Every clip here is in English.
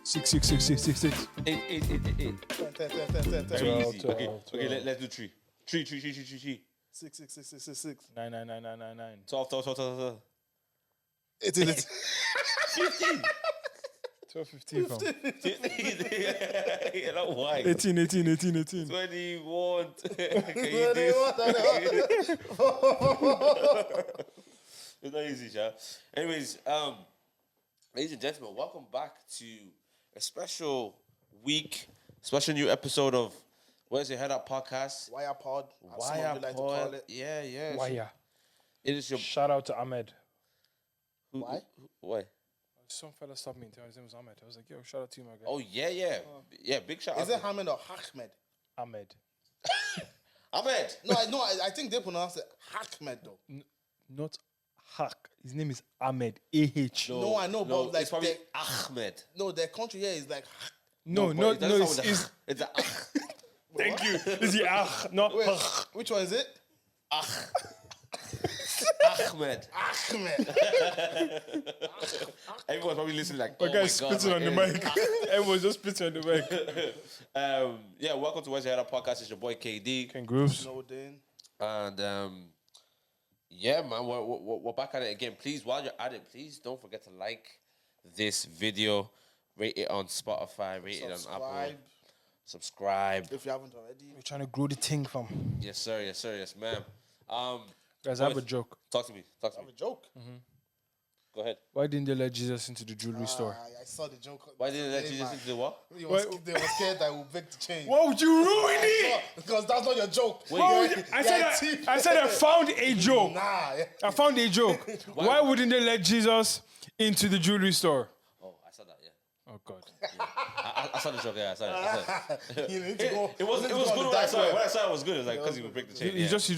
6. 8. Very easy. 12. Okay, let's do 3. 3. 6. 9. 12. 18. 15. 12, 15. 15. Yeah, not why. 18. 21. Can you do? It's not easy, Sha. Anyways, ladies and gentlemen, welcome back to a special week, special new episode of Where's Your Head Up podcast. WYHAPOD, as some of you like to call it. Yeah. Why? It is your... Shout out to Ahmed. Why? Why? Some fella stopped me and told me his name was Ahmed. I was like, yo, shout out to you, my guy. Oh, yeah. Yeah, big shout out. Is it Hamid or Ahmed? Ahmed. Ahmed. No, I think they pronounce it Ahmed though. Not Hak. His name is Ahmed. A-H. No, I know, but like it's probably Ahmed. no, their country here is like No, but it doesn't sound it's... with the- It's a Thank you. Is he Ach? Not wait, Ach. which one is it? Ahmed. Ahmed. Everyone's probably listening like, My oh guy's my God. spitting on the mic. Everyone's just spitting on the mic. Yeah, welcome to Where's Your Head Up podcast. It's your boy KD. Ken Grooves. No, Dane. And yeah, man, we're back at it again. Please, while you're at it, please don't forget to like this video, rate it on Spotify, rate it on Apple, subscribe. If you haven't already. We're trying to grow the thing, fam. Yes, sir. Yes, ma'am. Guys, I have a joke. Talk to me. I have a joke. Go ahead. Why didn't they let Jesus into the jewelry store? I saw the joke. Why didn't they let today, Jesus man. into the what? They were scared that I would break the chain. Why would you ruin it? Because that's not your joke. Why would you- I said I found a joke. Nah. I found a joke. Why wouldn't they let Jesus into the jewelry store? Oh, I saw that. Yeah, Oh God. I saw the joke. Yeah, I saw it. You need to go. It was good when I saw it. When I saw it, it was good. It was like because he would break the chain. You just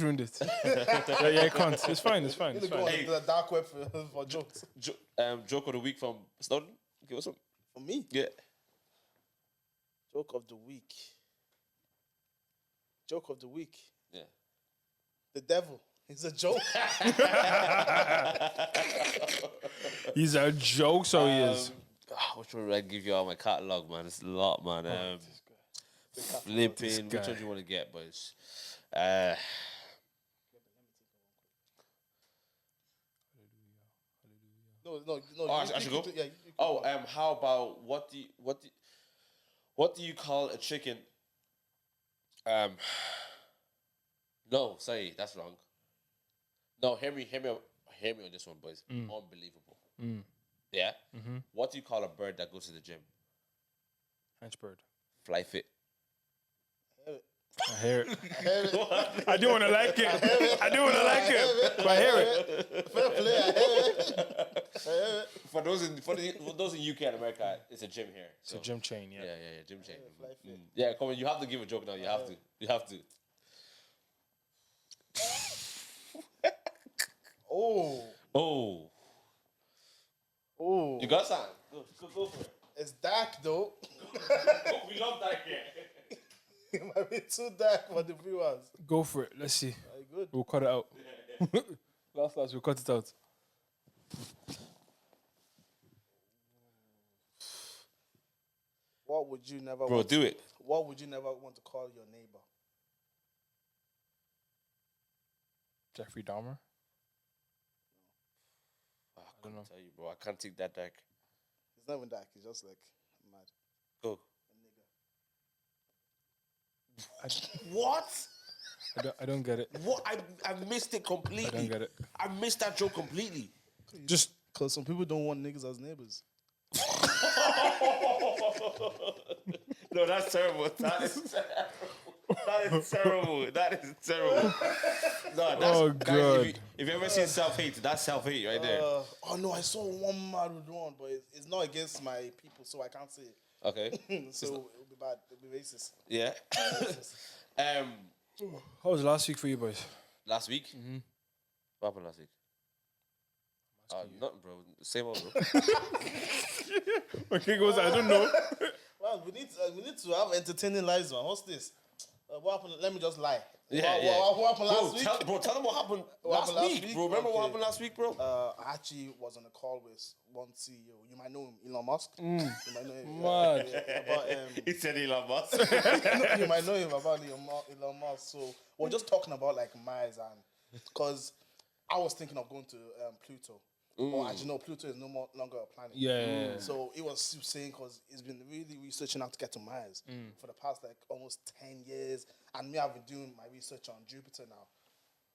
ruined it. yeah, you can't. It's fine. You need to go on the dark web for jokes. Joke of the week from Snowden. Give us some. For me? Yeah. Joke of the week. Joke of the week. Yeah. The devil. It's a joke. He's a joke, so he is. Which one would I give you on my catalog, man? It's a lot, man. Flipping. Which one do you want to get, boys? No. Oh, I should go. How about what do you call a chicken? No, sorry, that's wrong. No, hear me on this one, boys. Unbelievable. Yeah. What do you call a bird that goes to the gym? Henchbird. Fly fit. I hear it. I do want to like it. But I hear it. Fair play. I hear it. For those in UK and America, it's a gym here. It's a gym chain, yeah. Yeah, gym chain. Yeah, come on, you have to give a joke now. You have to. Oh. You got something? Go for it. It's dark though. We love that here. It might be too dark for the viewers. Go for it. Let's see. Are you good? We'll cut it out. Last, we'll cut it out. What would you never Bro, want do it. What would you never want to call your neighbor? Jeffrey Dahmer. I don't know. Tell you, bro. I can't take that dark. It's not even dark. It's just like mad. Go. A nigga. What? I don't get it. What? I missed it completely. I don't get it. I missed that joke completely. Just Because some people don't want niggas as neighbors. No, that's terrible. That is terrible. That is terrible. No, that's, God. guys, if you ever seen self-hate, that's self-hate right there. Oh no, I saw one mad with one, but it's not against my people, so I can't say it. Okay. So it'll be bad. It'll be racist. Yeah. how was last week for you boys? Last week? What happened last week? Nothing, bro. Same old, bro. Okay, goes. I don't know. Well, we need to have entertaining lives, man. What's this? What happened? Let me just lie. What happened last week? Tell them what happened What last week, bro. Remember what Okay. happened last week, bro? I actually was on a call with one CEO. You might know him, Elon Musk. You might know him. Mad. About, He said Elon Musk. you might know him about Elon Musk. So we're just talking about like Mars, and because I was thinking of going to Pluto. Or as you know, Pluto is longer a planet. Yeah. So it was saying because he's been really researching how to get to Mars for the past like almost 10 years. And me, I've been doing my research on Jupiter now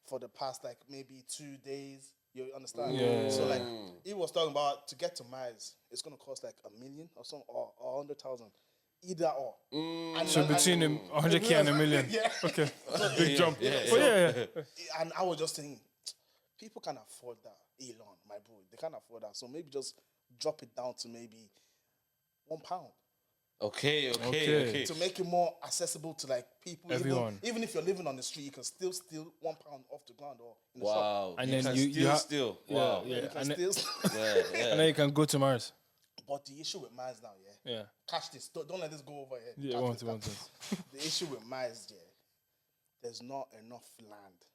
for the past like maybe 2 days. You understand? Yeah. So like he was talking about to get to Mars, it's gonna cost like $1 million or something or 100,000. Either or. So between 100K and $1 million. Yeah. Okay. Big jump. Yeah. But yeah. And I was just thinking, people can afford that. Elon, my boy, they can't afford that. So maybe just drop it down to maybe £1. Okay. To make it more accessible to like people. Everyone. Even if you're living on the street, you can still steal £1 off the ground or in the shop. Wow. And you then can you still. Wow. Yeah. You can And steal. and then you can go to Mars. But the issue with Mars now, Yeah. catch this. Don't let this go over here. Yeah, Catch want this, to. catch this. The issue with Mars, there's not enough land.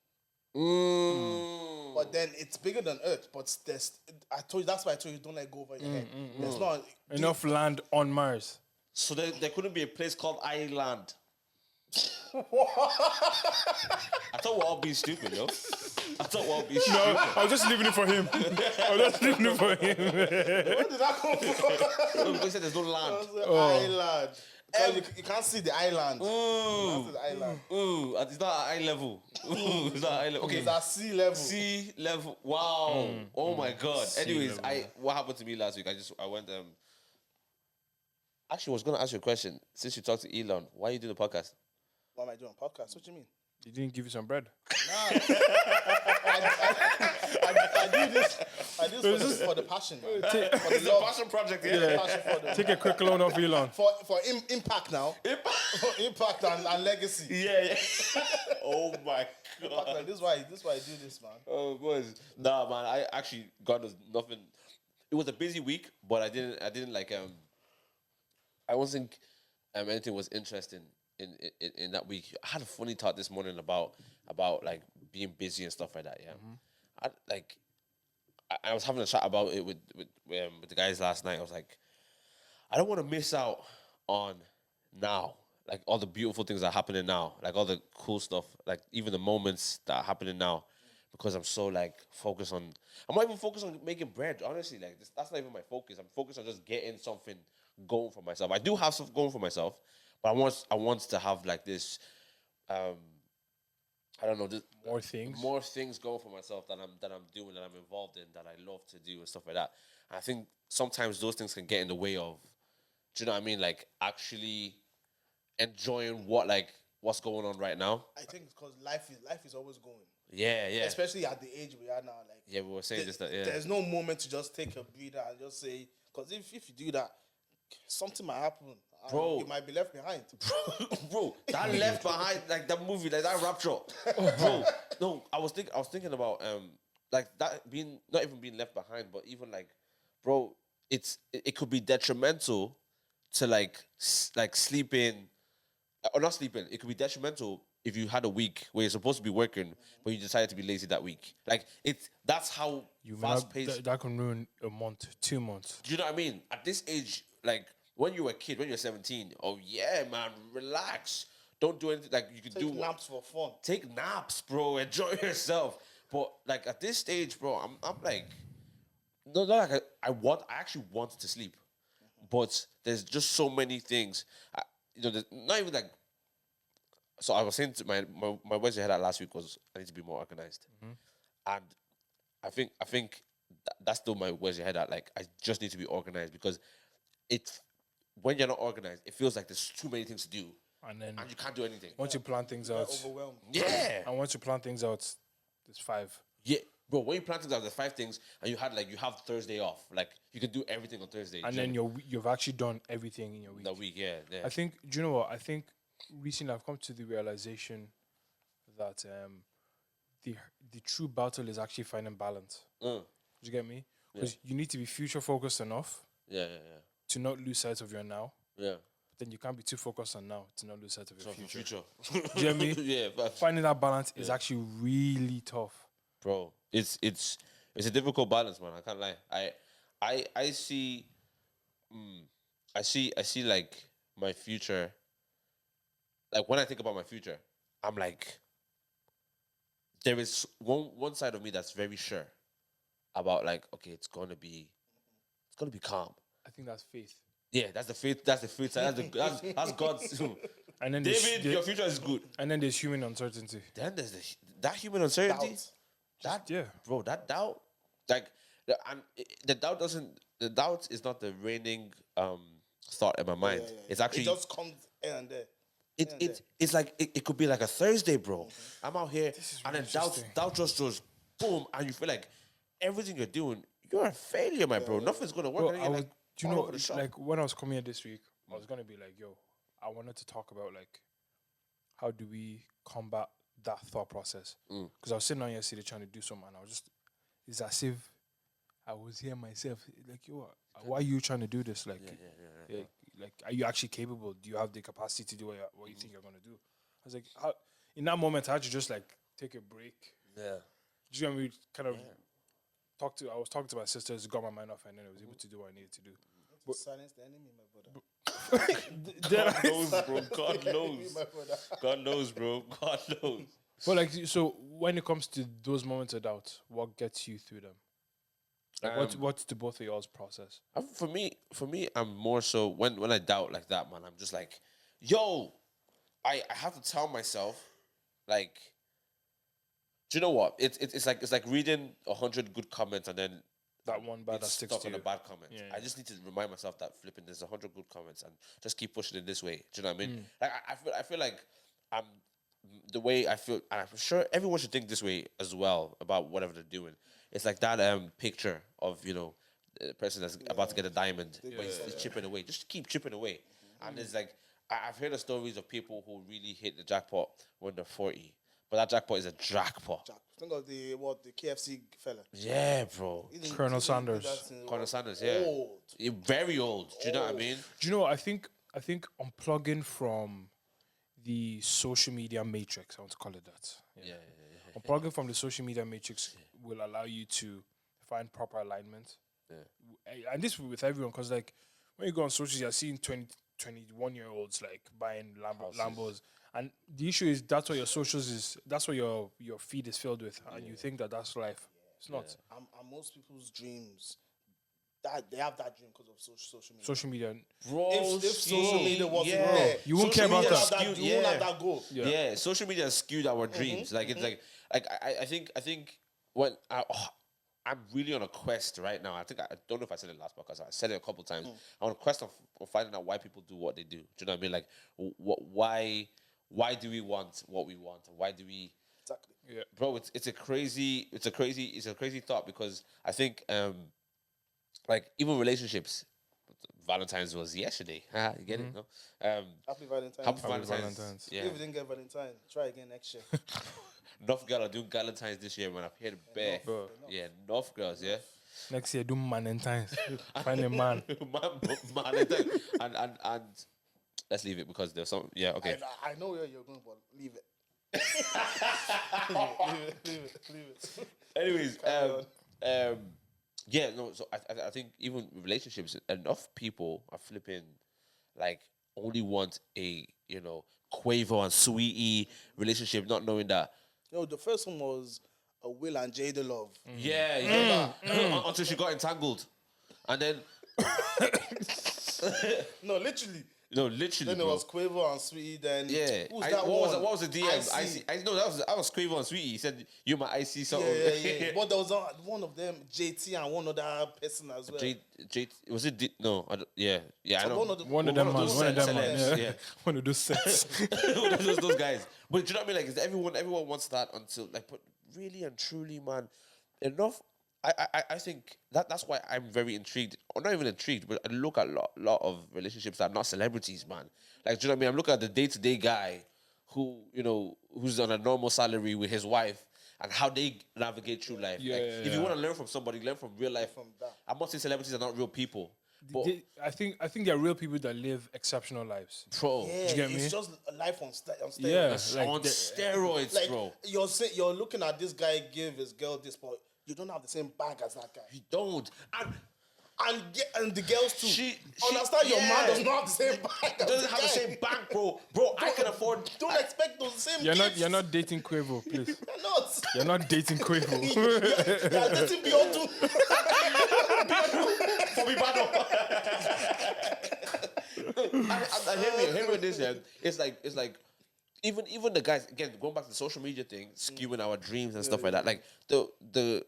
But then it's bigger than Earth. But that's why I told you don't let it go over your head. There's not Enough land on Mars. So there couldn't be a place called Ireland. I thought we're all being stupid, yo. I thought we're all being stupid. No, I was just leaving it for him. Where did that come from? No, because he said there's no land. Island. Because you can't see the island. You can't see the island. It's not at eye level. It's not at eye level. Okay, It's at sea level. sea level. Wow. Oh my God. Anyways, level. what happened to me last week? I went. Actually, I was gonna ask you a question. Since you talked to Elon, why are you doing the podcast? What am I doing? Podcast? What do you mean? He didn't give you some bread. I do this for the passion, man. For the love. Passion project, Passion for the Take a quick loan off Elon. for impact now. Impact and legacy. Yeah. Oh my God. Like, this is why I do this, man. Oh boys. Nah, man. I actually God knows nothing. It was a busy week, but I didn't like I wasn't anything was interesting in that week. I had a funny thought this morning about like being busy and stuff like that. Yeah, I was having a chat about it with the guys last night. I was like, I don't want to miss out on now, like all the beautiful things that are happening now, like all the cool stuff, like even the moments that are happening now, because I'm so like focused on. I'm not even focused on making bread. Honestly, like that's not even my focus. I'm focused on just getting something going for myself. I do have stuff going for myself, but I want to have like this. I don't know, more things going for myself that I'm doing, that I'm involved in, that I love to do and stuff like that. And I think sometimes those things can get in the way of, do you know what I mean? Like actually enjoying what's going on right now. I think it's because life is always going. Yeah. Especially at the age we are now. Like Yeah, we were saying this. That there's no moment to just take a breather and just say, because if you do that, something might happen. Bro. You might be left behind. Bro, that left behind, like that movie, like that Rapture. Bro, no, I was thinking about like that being not even being left behind, but even like, bro, it could be detrimental to like sleeping or not sleeping. It could be detrimental if you had a week where you're supposed to be working, but you decided to be lazy that week. Like that's how fast paced. That can ruin a month, 2 months. Do you know what I mean? At this age, like when you were a kid, when you're 17, oh yeah, man, relax. Don't do anything. Like you can do naps for fun. Take naps, bro. Enjoy yourself. But like at this stage, bro, I'm like, no, not like I actually want to sleep, but there's just so many things. There's not even like. So I was saying to my words I had last week was I need to be more organized, and I think that's still my words ahead at. Like I just need to be organized because when you're not organized, it feels like there's too many things to do, And then and you can't do anything. once you plan things out, Overwhelmed. Yeah, and once you plan things out, there's 5. yeah, bro. When you plan things out, there's 5 things, and you have Thursday off. Like you can do everything on Thursday, And then you've actually done everything in your week. the week. Yeah. I think, do you know what? I think recently I've come to the realization that the true battle is actually finding balance. Do you get me? Because you need to be future focused enough Yeah. to not lose sight of your now, Yeah. then you can't be too focused on now to not lose sight of your future. Future. Do you know what I mean? Yeah, but Finding that balance is actually really tough. bro, it's a difficult balance, man. I can't lie. I see, I see like my future. Like when I think about my future, I'm like, there is one side of me that's very sure about like, okay, it's gonna be calm. I think that's faith. Yeah, that's the faith. That's the faith side. That's God's. And then David, your future is good. and then there's human uncertainty. Then there's that human uncertainty. Doubt. Yeah. Bro, that doubt, like, the doubt doesn't. The doubt is not the reigning thought in my mind. It's actually it just comes here and there. it's like it could be like a Thursday, bro. I'm out here and then interesting. doubt just goes boom, and you feel like everything you're doing, you're a failure, my bro. Nothing's gonna work. Bro, And I you're was, like, do you all know, over the shop. like when I was coming here this week, I was gonna be like, yo, I wanted to talk about like how do we combat that thought process? Because I was sitting down yesterday trying to do something, and I was just, it's as if I was here myself. Like, yo, why are you trying to do this? Like, like, are you actually capable? Do you have the capacity to do what you think you're gonna do? I was like, how, in that moment, I had to just like take a break. yeah. Do you know what I mean? Kind of I was talking to my sisters, got my mind off, and then I was able to do what I needed to do. Silence the enemy, my brother. God knows, bro. God knows. My brother. God knows, bro. God knows. But like, so when it comes to those moments of doubt, what gets you through them? Like, what's the both of y'all's process? For me, I'm more so when I doubt like that, man. I'm just like, yo, I have to tell myself, like, do you know what? It's like reading 100 good comments and then That one bad that it's sticks stuck to on you. a bad comment. Yeah, I just need to remind myself that flipping there's 100 good comments and just keep pushing it this way. Do you know what I mean? Like I feel like I'm the way I feel, and I'm sure everyone should think this way as well about whatever they're doing. It's like that picture of the person that's about to get a diamond, but he's chipping away. Just keep chipping away. And it's like I've heard of stories of people who really hit the jackpot when they're 40, but that jackpot is a jackpot. Think of the KFC fella. Yeah, bro. Colonel Sanders. Colonel Sanders, yeah. Old. Very old. Do you know what I mean? Do you know what I think unplugging from the social media matrix, I want to call it that. Yeah. Unplugging from the social media matrix will allow you to find proper alignment. Yeah. And this with everyone, because like when you go on socials, you're seeing 21-year-olds like buying Lambos. And the issue is that's what your socials is. That's what your feed is filled with, and you think that that's life. It's not. And most people's dreams, that they have that dream because of social media. Social media. Bro, If social media wasn't yeah. there, You won't care about media that. skewed- You won't have that goal. Yeah, social media has skewed our dreams. Like it's like I think when I'm really on a quest right now. I don't know if I said it last podcast. I said it a couple times. I'm on a quest of finding out why people do what they do. Do you know what I mean? Like why do we want what we want? Why do we? Exactly. Yeah. Bro, it's a crazy thought because I think like even relationships. Valentine's was yesterday. You get it? No? Happy Valentine's. Happy Valentine's. Yeah. If you didn't get Valentine, try again next year. Enough girls are doing Valentine's this year, man. I've heard it bare. Yeah, enough girls, yeah. Next year, do Valentine's. Find a man. and let's leave it because there's some. Yeah, okay. I know where you're going, but leave it. leave it. Anyways, yeah, no. So I think even with relationships, enough people are flipping, like only want a Quavo and Sweetie relationship, not knowing that. The first one was a Will and Jada love. Yeah. Until she got entangled, and then No, literally. literally. Then it was Quavo and Sweetie. Then Yeah. who's that what one? was the DM? I know that was Quavo and Sweetie. He said you're my IC something. Yeah. But there was one of them, JT, and one other person as well. Was it? No. I don't, yeah. I know. One of them, man. Yeah. One of those sets. those guys. But do you know what I mean? Like, everyone wants that until like, but really and truly, man, enough. I think that's why I'm very intrigued, or not even intrigued, but I look at a lot of relationships that are not celebrities, man. Like, do you know what I mean? I'm looking at the day-to-day guy who, who's on a normal salary with his wife and how they navigate through life. If you want to learn from somebody, learn from real life. From that. I'm not saying celebrities are not real people, I think there are real people that live exceptional lives. Bro, Yeah, you get it's me? just a life on steroids. Yeah, like on steroids, Like bro. you're looking at this guy give his girl this, but you don't have the same bag as that guy. You don't. And the girls too. She Understand your man does not have the same bag. As doesn't the have the guy. same bank, bro. Bro, I can afford. Don't expect those same. you're not dating Quavo, please. You're not. You're not dating Quavo. You're dating beyond two. For me, and hear me with this, yeah. It's like even the guys, again, going back to the social media thing, skewing our dreams and stuff like that. Like the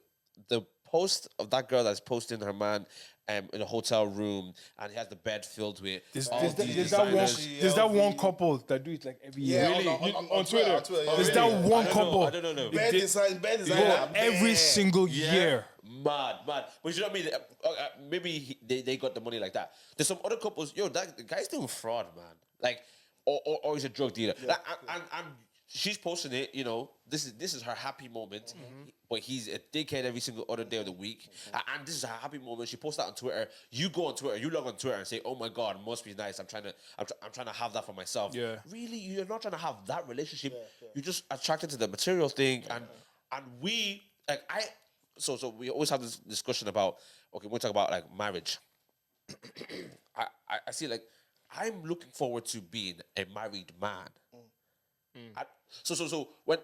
post of that girl that's posting her man in a hotel room and he has the bed filled with There's these that designers. one couple that do it like every year. Yeah, Really? on Twitter. Yeah. There's Really? that one couple. I don't know. Bed design. Bro, every single year. Mad. But you know what I mean? Maybe they got the money like that. There's some other couples, that the guy's doing fraud, man. Like, or he's a drug dealer. Yeah. Like, and she's posting it, this is her happy moment, but he's a dickhead every single other day of the week. And this is her happy moment. She posts that on Twitter. You go on Twitter, you log on Twitter and say, "Oh my God, it must be nice. I'm trying to have that for myself." Yeah. Really, you're not trying to have that relationship. You're just attracted to the material thing, and we like So we always have this discussion about, okay, we'll talk about like marriage. I see, like, I'm looking forward to being a married man. So when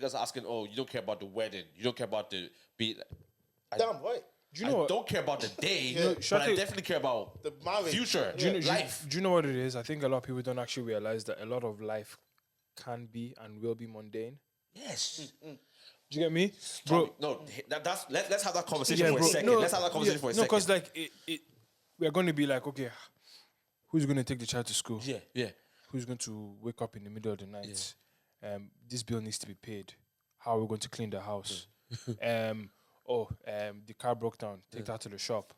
guys are asking, oh, you don't care about the wedding, you don't care about the Damn right. Do you know I what? don't care about the day, Yeah. but I definitely care about The marriage. future, life. Do you know what it is? I think a lot of people don't actually realize that a lot of life can be and will be mundane. Yes. Do you get me, bro? No, let's have that conversation Yeah, for bro. a second. No, Let's have that conversation for a No, second. because like we're going to be like, okay, who's going to take the child to school? Yeah. Who's going to wake up in the middle of the night? This bill needs to be paid. How are we going to clean the house? The car broke down. Take that to the shop.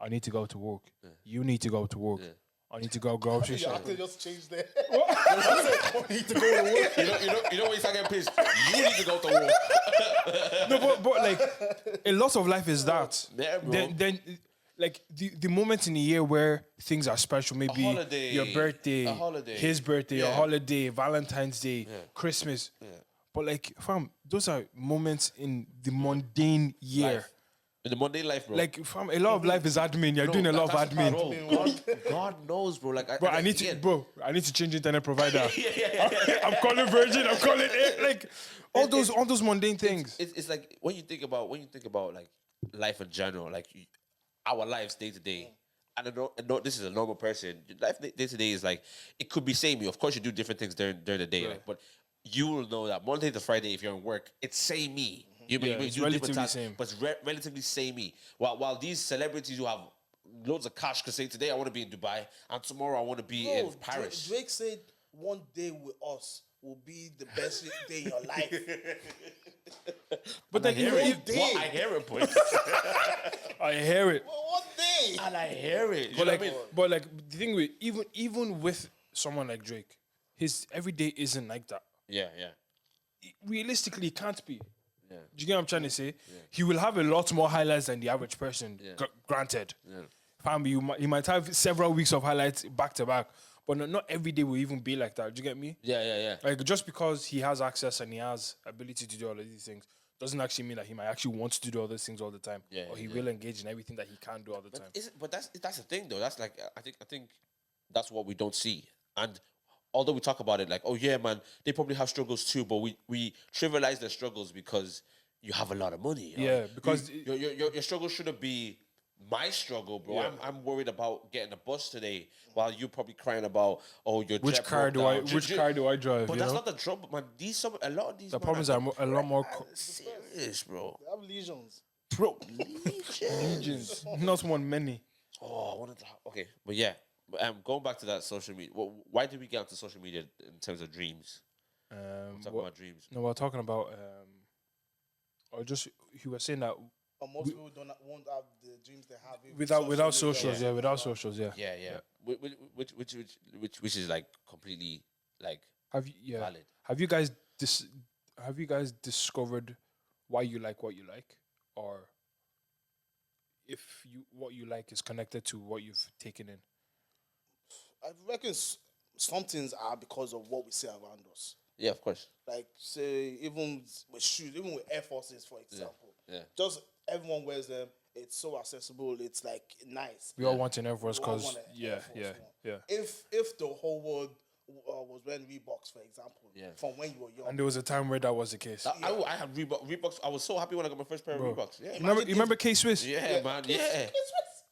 I need to go to work. You need to go to work. I need to go grocery Your shopping. actor just changed there. I need to go to work. You know when you start getting pissed, you need to go to work. No, but like a lot of life is that. Yeah, bro. Then like the moments in the year where things are special, maybe holiday, your birthday, a holiday. his birthday, a Yeah. holiday, Valentine's Day, Christmas. But like, fam, those are moments in the mundane year. Life. In the mundane life, bro. Like, fam, a lot of life is admin. You're doing a lot of That's the admin. part, bro. God knows, bro. Like, Bro, I need to change internet provider. I'm calling Virgin. I'm calling it. Like all those mundane things. It's like when you think about like life in general, like our lives day to day. And I know this is a normal person. Your life day to day is like, it could be samey. Of course, you do different things during the day, like, but you will know that Monday to Friday, if you're in work, it's samey. You it's do different relatively tasks, same. but it's relatively samey. While these celebrities who have loads of cash can say, today I want to be in Dubai, and tomorrow I want to be in Paris. Drake said one day with us will be the best day in your life. But then I hear it. I hear it, boy. I hear it. Well, one day. And I hear it. You But know like, what I mean? but like the thing with even with someone like Drake, his everyday isn't like that. Yeah. Realistically, it can't be. Yeah. Do you get what I'm trying to say? He will have a lot more highlights than the average person. Granted, fam, you might have several weeks of highlights back to back, but not every day will even be like that. Do you get me? Yeah. Like just because he has access and he has ability to do all of these things doesn't actually mean that he might actually want to do all those things all the time, or he will engage in everything that he can do all the time. But that's the thing though. That's like I think that's what we don't see. And although we talk about it like, oh yeah, man, they probably have struggles too, but we trivialize their struggles because you have a lot of money. Yeah, because your struggle shouldn't be my struggle, bro. Yeah. I'm worried about getting a bus today, while you're probably crying about, oh, your which jet car broke do down. I drive? But you that's know? not the trouble, man. A lot of these The man problems are a lot more serious, bro. They have lesions. Bro, regions, not one many. Oh, I wanted to. Okay, but yeah, going back to that social media. Why did we get onto social media in terms of dreams? Talking about dreams. No, we're talking about or just he was saying that But most people won't have the dreams they have without socials, without socials, yeah. Yeah. Which is like completely like valid. Have you guys discovered why you like what you like, or if what you like is connected to what you've taken in? I reckon some things are because of what we see around us. Yeah, of course. Like, say, even with shoes, even with Air Forces, for example. Yeah. Just everyone wears them. It's so accessible. It's like nice. We all want an Air Force We all because want an yeah, Air Force yeah, one. yeah. If the whole world was wearing Reeboks, for example, Yeah. from when you were young. And there was a time where that was the case. I had Reeboks. I was so happy when I got my first pair of Reeboks. Yeah, You remember K Swiss? yeah, man. Yeah.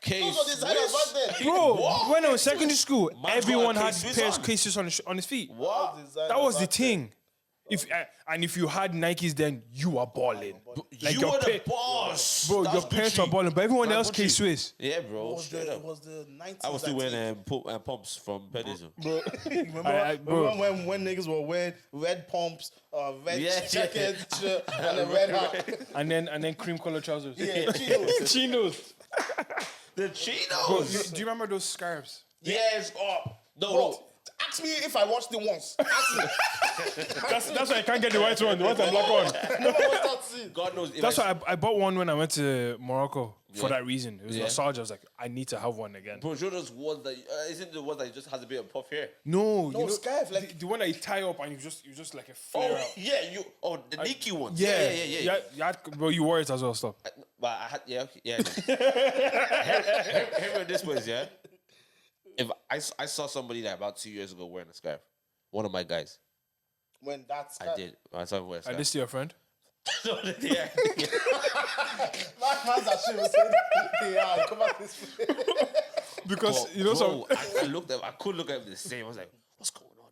Those are designers back then. Bro, What? when I was secondary school, Man's everyone got a had K-Swiss pairs on. K Swiss on his feet. What? That was the thing. If you had Nikes, then you are balling. Like You your were the pa- boss. Bro, That's your parents Gucci. are balling, but everyone That's else K Gucci. Swiss. Yeah, bro. Straight It up. was the 90s. I was still I wearing think. pumps from Pennies. Bro, Remember when niggas were wearing red pumps, red jacket, shirt, and a red hat? and then cream color trousers. Yeah, Chinos. Chinos. The Bro, Chinos. do you remember those scarves? Yes. Oh. No, Bro, no. ask me if I watched it once. Ask me. That's why I can't get the white one. The white and black one. Never watched that scene. God knows. If That's why I bought one when I went to Morocco for that reason. It was Yeah. nostalgia. I was like, I need to have one again. Bro, Jordan's one that isn't the one that just has a bit of puff hair. No, No, scarf, like- the one that you tie up and you just like a flare out. Yeah, the Nikki one. Yeah, Yeah. bro, you wore it as well. Stop. But I had, okay, yeah. Hear me this was, yeah. If I saw somebody that about 2 years ago wearing a scarf, one of my guys, When that's I did. I saw him wear a And scarf. this to your friend? Yeah. my man's that shit was saying, yeah, come back this way. Because But, you know bro, some. I looked at. I could look at him the same. I was like, "What's going on,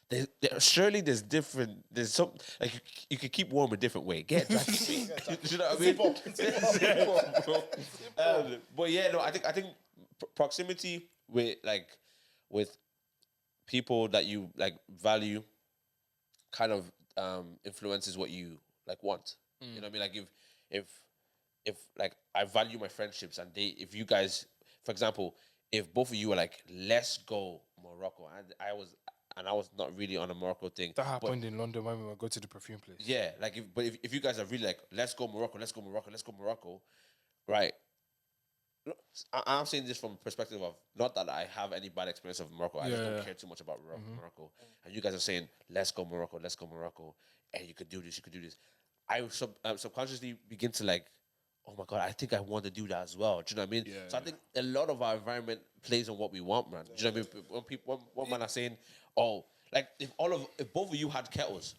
bro?" Surely there's different. There's some like you can keep warm a different way. Get jacket, you know what I mean? Zip up. Bro. But yeah, no, I think proximity with people that you like value kind of influences what you like want. You know what I mean? Like if like I value my friendships and if you guys, for example, if both of you were like, let's go Morocco, and I was not really on a Morocco thing. That happened in London when we were going to the perfume place. Yeah, like if you guys are really like, let's go Morocco, right? I'm saying this from a perspective of not that I have any bad experience of Morocco. I just don't care too much about Morocco. And you guys are saying, let's go Morocco, and you could do this. I subconsciously begin to like, oh my God, I think I want to do that as well. Do you know what I mean? Yeah, so I think a lot of our environment plays on what we want, man. Do you know what I mean? When people, one man are saying, oh, like if both of you had kettles,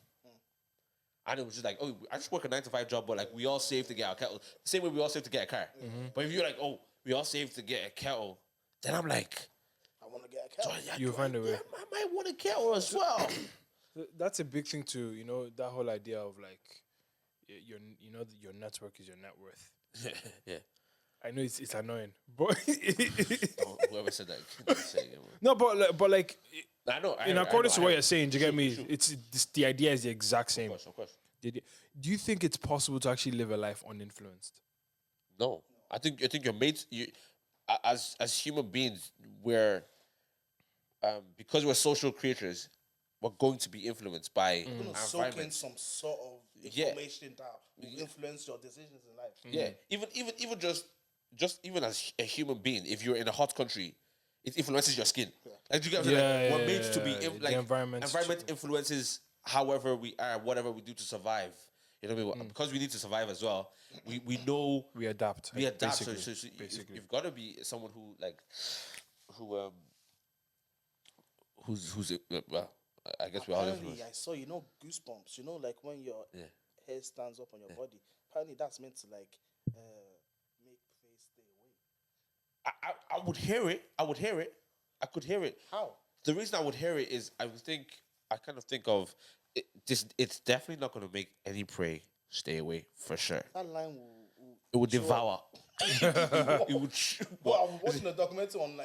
and it was just like, oh, I just work a 9-to-5 job, but like we all save to get our kettle. Same way we all save to get a car. But if you're like, oh, we all save to get a kettle, then I'm like, I want to get a kettle. You'll find a way. I might want a kettle as well. That's a big thing too. You know that whole idea of like, your network is your net worth. Yeah. I know it's annoying, but Oh, whoever said that, don't say it, man. no, but like I know. in accordance to what I- you're saying, do you get me? It's the idea is the exact same. Of course. Do you think it's possible to actually live a life uninfluenced? No, I think your mates. As human beings, we're because we're social creatures, we're going to be influenced by You're going our to soak in environment. some sort of Yeah. information that will influence your decisions in life. Yeah, even just even as a human being, if you're in a hot country, it influences your skin. Like you get what I'm saying? Like, we're made to be The environment. environment influences however we are, whatever we do to survive. You know what I mean? Because we need to survive as well. We know We adapt. we adapt. So, basically. basically, you've got to be someone who who's well. I guess we're all Apparently, influenced. I saw, goosebumps. Like when your hair stands up on your body. Apparently, that's meant to like make face stay away. I would hear it. I could hear it. How? The reason I would hear it is I kind of think of it, it's definitely not going to make any prey stay away for sure. That line will It would show devour. up. It would. Well, I was watching a documentary on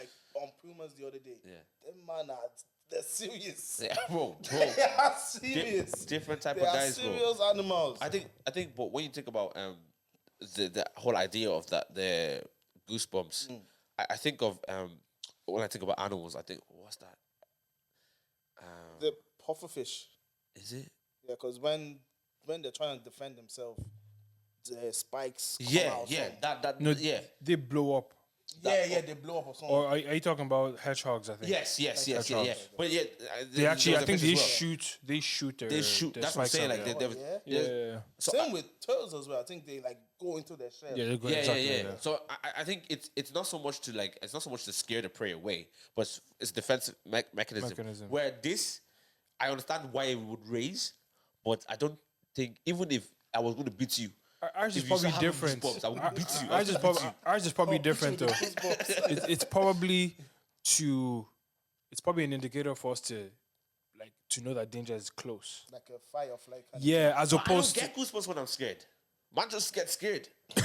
Pumas the other day. Yeah. Them man they're serious. Yeah, bro. They are serious. Different type They of are guys, bro. serious animals. I think, but when you think about the whole idea of the goosebumps, I think of when I think about animals, I think what's that? The pufferfish. Is it? Yeah, because when they're trying to defend themselves, spikes. Come Yeah, out yeah, from. No, yeah. they blow up. Yeah, they blow up or something. Or are you talking about hedgehogs? I think. Yes, yeah. hedgehogs. But yeah, They actually, I think they shoot. shoot. They shoot. their That's what I'm spikes saying. out, Like yeah. they, So Same with turtles as well. I think they like go into their shell. yeah, they're good. yeah, exactly, yeah. So I think it's not so much to scare the prey away, but it's defensive mechanism. Where this, I understand why it would raise, but I don't think even if I was going to beat you, Ours is if you probably start having different. goosebumps, I would beat you. Ours is probably different though. It's probably it's probably an indicator for us to know that danger is close. Like a fire of like. Yeah, as But opposed I don't get goosebumps when I'm scared. Man just get scared. Do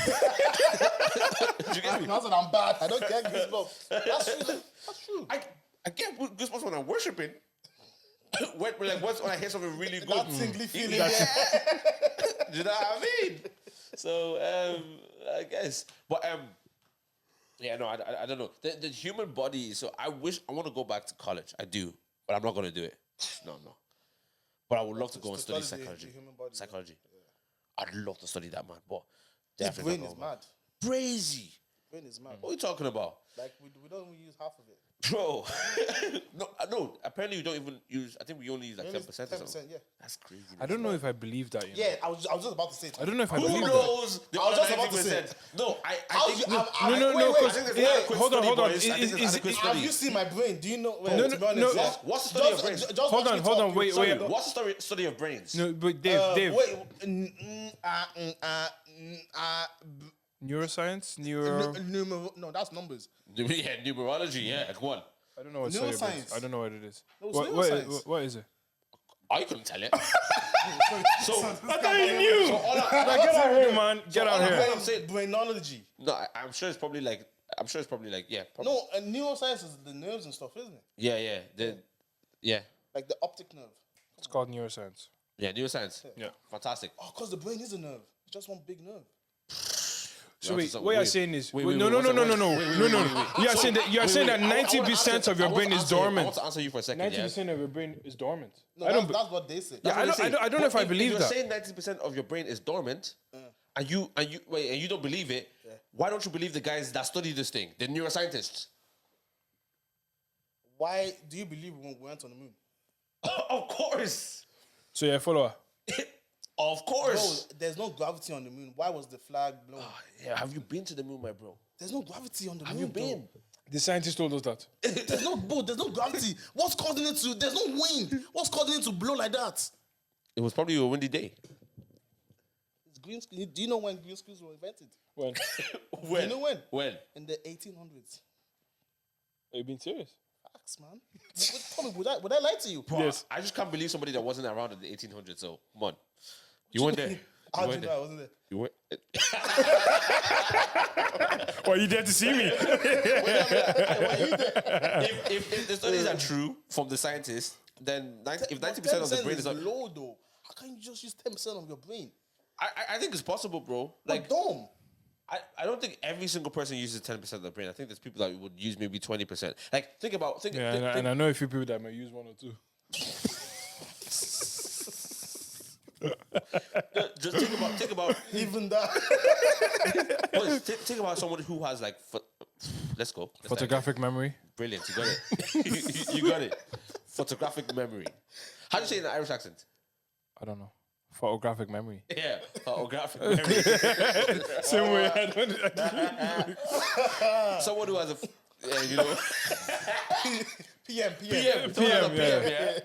you get me? Not that I'm bad. I don't get goosebumps. That's true. I get goosebumps when I'm worshiping. when I hear something really good. That tingly feeling. Do you know what I mean? So I guess, but yeah, no, I don't know. The human body. So I want to go back to college. I do, but I'm not going to do it. No. But I would love to go and study psychology. The human body. Psychology. I'd love to study that, man. But His definitely brain is mad. crazy. Brain is mad. What are you talking about? Like we don't even use half of it. Bro, no. Apparently, we don't even use. I think we only use like 10% or 10%, something. yeah. That's crazy. I don't know if I believe that. You know? Yeah, I was just about to say. I don't know if I Who believe that. knows? The I was other just about to say. 90%? No, I think. No. Wait, Because I think there's adequate hold on. study, boys. I think Is there's adequate have study. you seen my brain? Do you know? Well, No, to be honest, no. yeah. What's the study of brains? Just Hold watch on, me hold talk, on, you wait, sorry. wait. What's the study of brains? No, but Dave. Wait. Neuroscience, No, that's numbers. Yeah, numerology. Yeah, go on. I don't know what study of brains. Neuroscience. I don't know what it is. No, it's What neuroscience. is it? I couldn't tell it. So I thought you knew. Get out here, man. Get out here. I'm saying, Brainology. no, I'm sure it's probably like. Yeah. No, neuroscience is the nerves and stuff, isn't it? Yeah. Yeah. Like the optic nerve. It's called neuroscience. Yeah, neuroscience. Yeah. Fantastic. Oh, because the brain is a nerve. It's just one big nerve. So Wait, wait, so- what you're wait, saying is wait, no. wait, You are saying that Wait, I wanna 90% answer- of your I brain wanna is answer you- I dormant. want to answer you for a second. 90% of your brain is dormant. No, I don't. that's what they say. Yeah, I don't know if I believe you're that. saying 90% of your brain is dormant, and you don't believe it. Why don't you believe the guys that study this thing, the neuroscientists? Why do you believe we went on the moon? Of course, So you're a follower. of Bro, course. there's no gravity on the moon. Why was the flag blown? Yeah, have you been to the moon, my bro? There's no gravity on the Have moon. you been? The scientist told us that. There's no gravity. What's causing it to? There's no wind. What's causing it to blow like that? It was probably a windy day. It's green screen. Do you know when green screens were invented? When? When? You know when? When? In the 1800s. Are you being serious? Facts, man. Tell me, would I lie to you? Yes. I just can't believe somebody that wasn't around in the 1800s. So come on, you weren't there. How do you know I wasn't there? You weren't. Why are you there to see me? If the studies are true from the scientists, then if 90% of the brain is up, low though. How can you just use 10% of your brain? I think it's possible, bro. Like dumb. I don't think every single person uses 10% of their brain. I think there's people that would use maybe 20%. Like think about Yeah, and I know a few people that may use one or two. just think about Even that. boys, think about someone who has like let's go. Photographic memory. Brilliant, you got it. you got it. Photographic memory. How do you say it in an Irish accent? I don't know. Photographic memory. Yeah, photographic memory. Same way. I don't. Someone who has you know, PM. PM, yeah.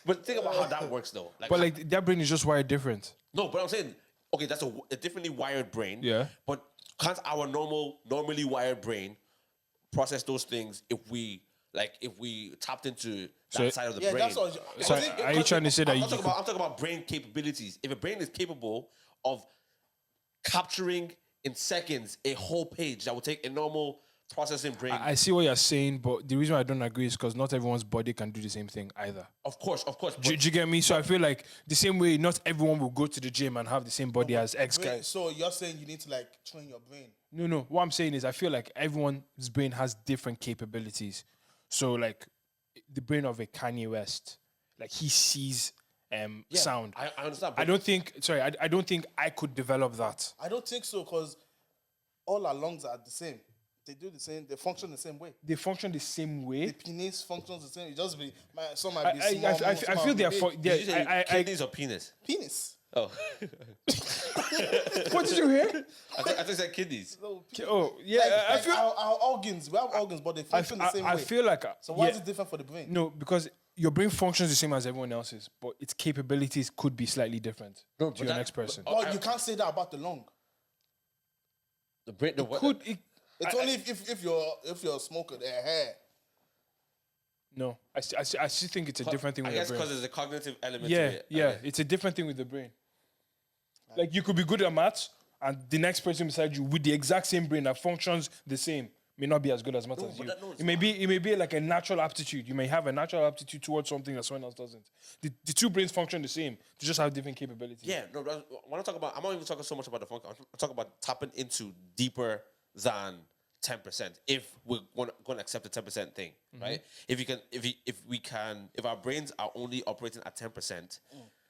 But think about how that works, though. But like their brain is just wired different. no, but I'm saying, okay, that's a differently wired brain. Yeah. But can't our normally wired brain process those things if we tapped into that side of the brain? That's all. So are you trying to say that I'm talking about brain capabilities. If a brain is capable of capturing in seconds a whole page that would take a normal processing brain. I see what you're saying, but the reason why I don't agree is because not everyone's body can do the same thing either. Of course. Do you get me? So I feel like the same way, not everyone will go to the gym and have the same body as X guys. So you're saying you need to like train your brain. No. What I'm saying is I feel like everyone's brain has different capabilities. So like the brain of a Kanye West, like he sees sound. I understand. I don't think. Sorry, I don't think I could develop that. I don't think so, because all our lungs are the same. They do the same. They function the same way. They function the same way. The penis functions the same. It just be some might be small. I feel they are. Did you say kidneys or penis? penis. Oh, What did you hear? I think you said kidneys. Oh yeah, I feel. Our organs. We have organs, but they function the same way. I feel like. So why is it different for the brain? No, because your brain functions the same as everyone else's, but its capabilities could be slightly different to your next person. But you can't say that about the lung. The brain. The what? It's only if you're a smoker, their hair. No, I still think it's a different thing with I guess the brain. because there's a cognitive element Yeah, to it. yeah, it's a different thing with the brain. Like you could be good at maths, and the next person beside you with the exact same brain that functions the same may not be as good as maths as you. It may be like a natural aptitude. You may have a natural aptitude towards something that someone else doesn't. The two brains function the same. They just have different capabilities. Yeah, no. When I talk about, I'm not even talking so much about the function. I'm talking about tapping into deeper than 10%. If we're going to accept the 10% thing, right? If our brains are only operating at 10%,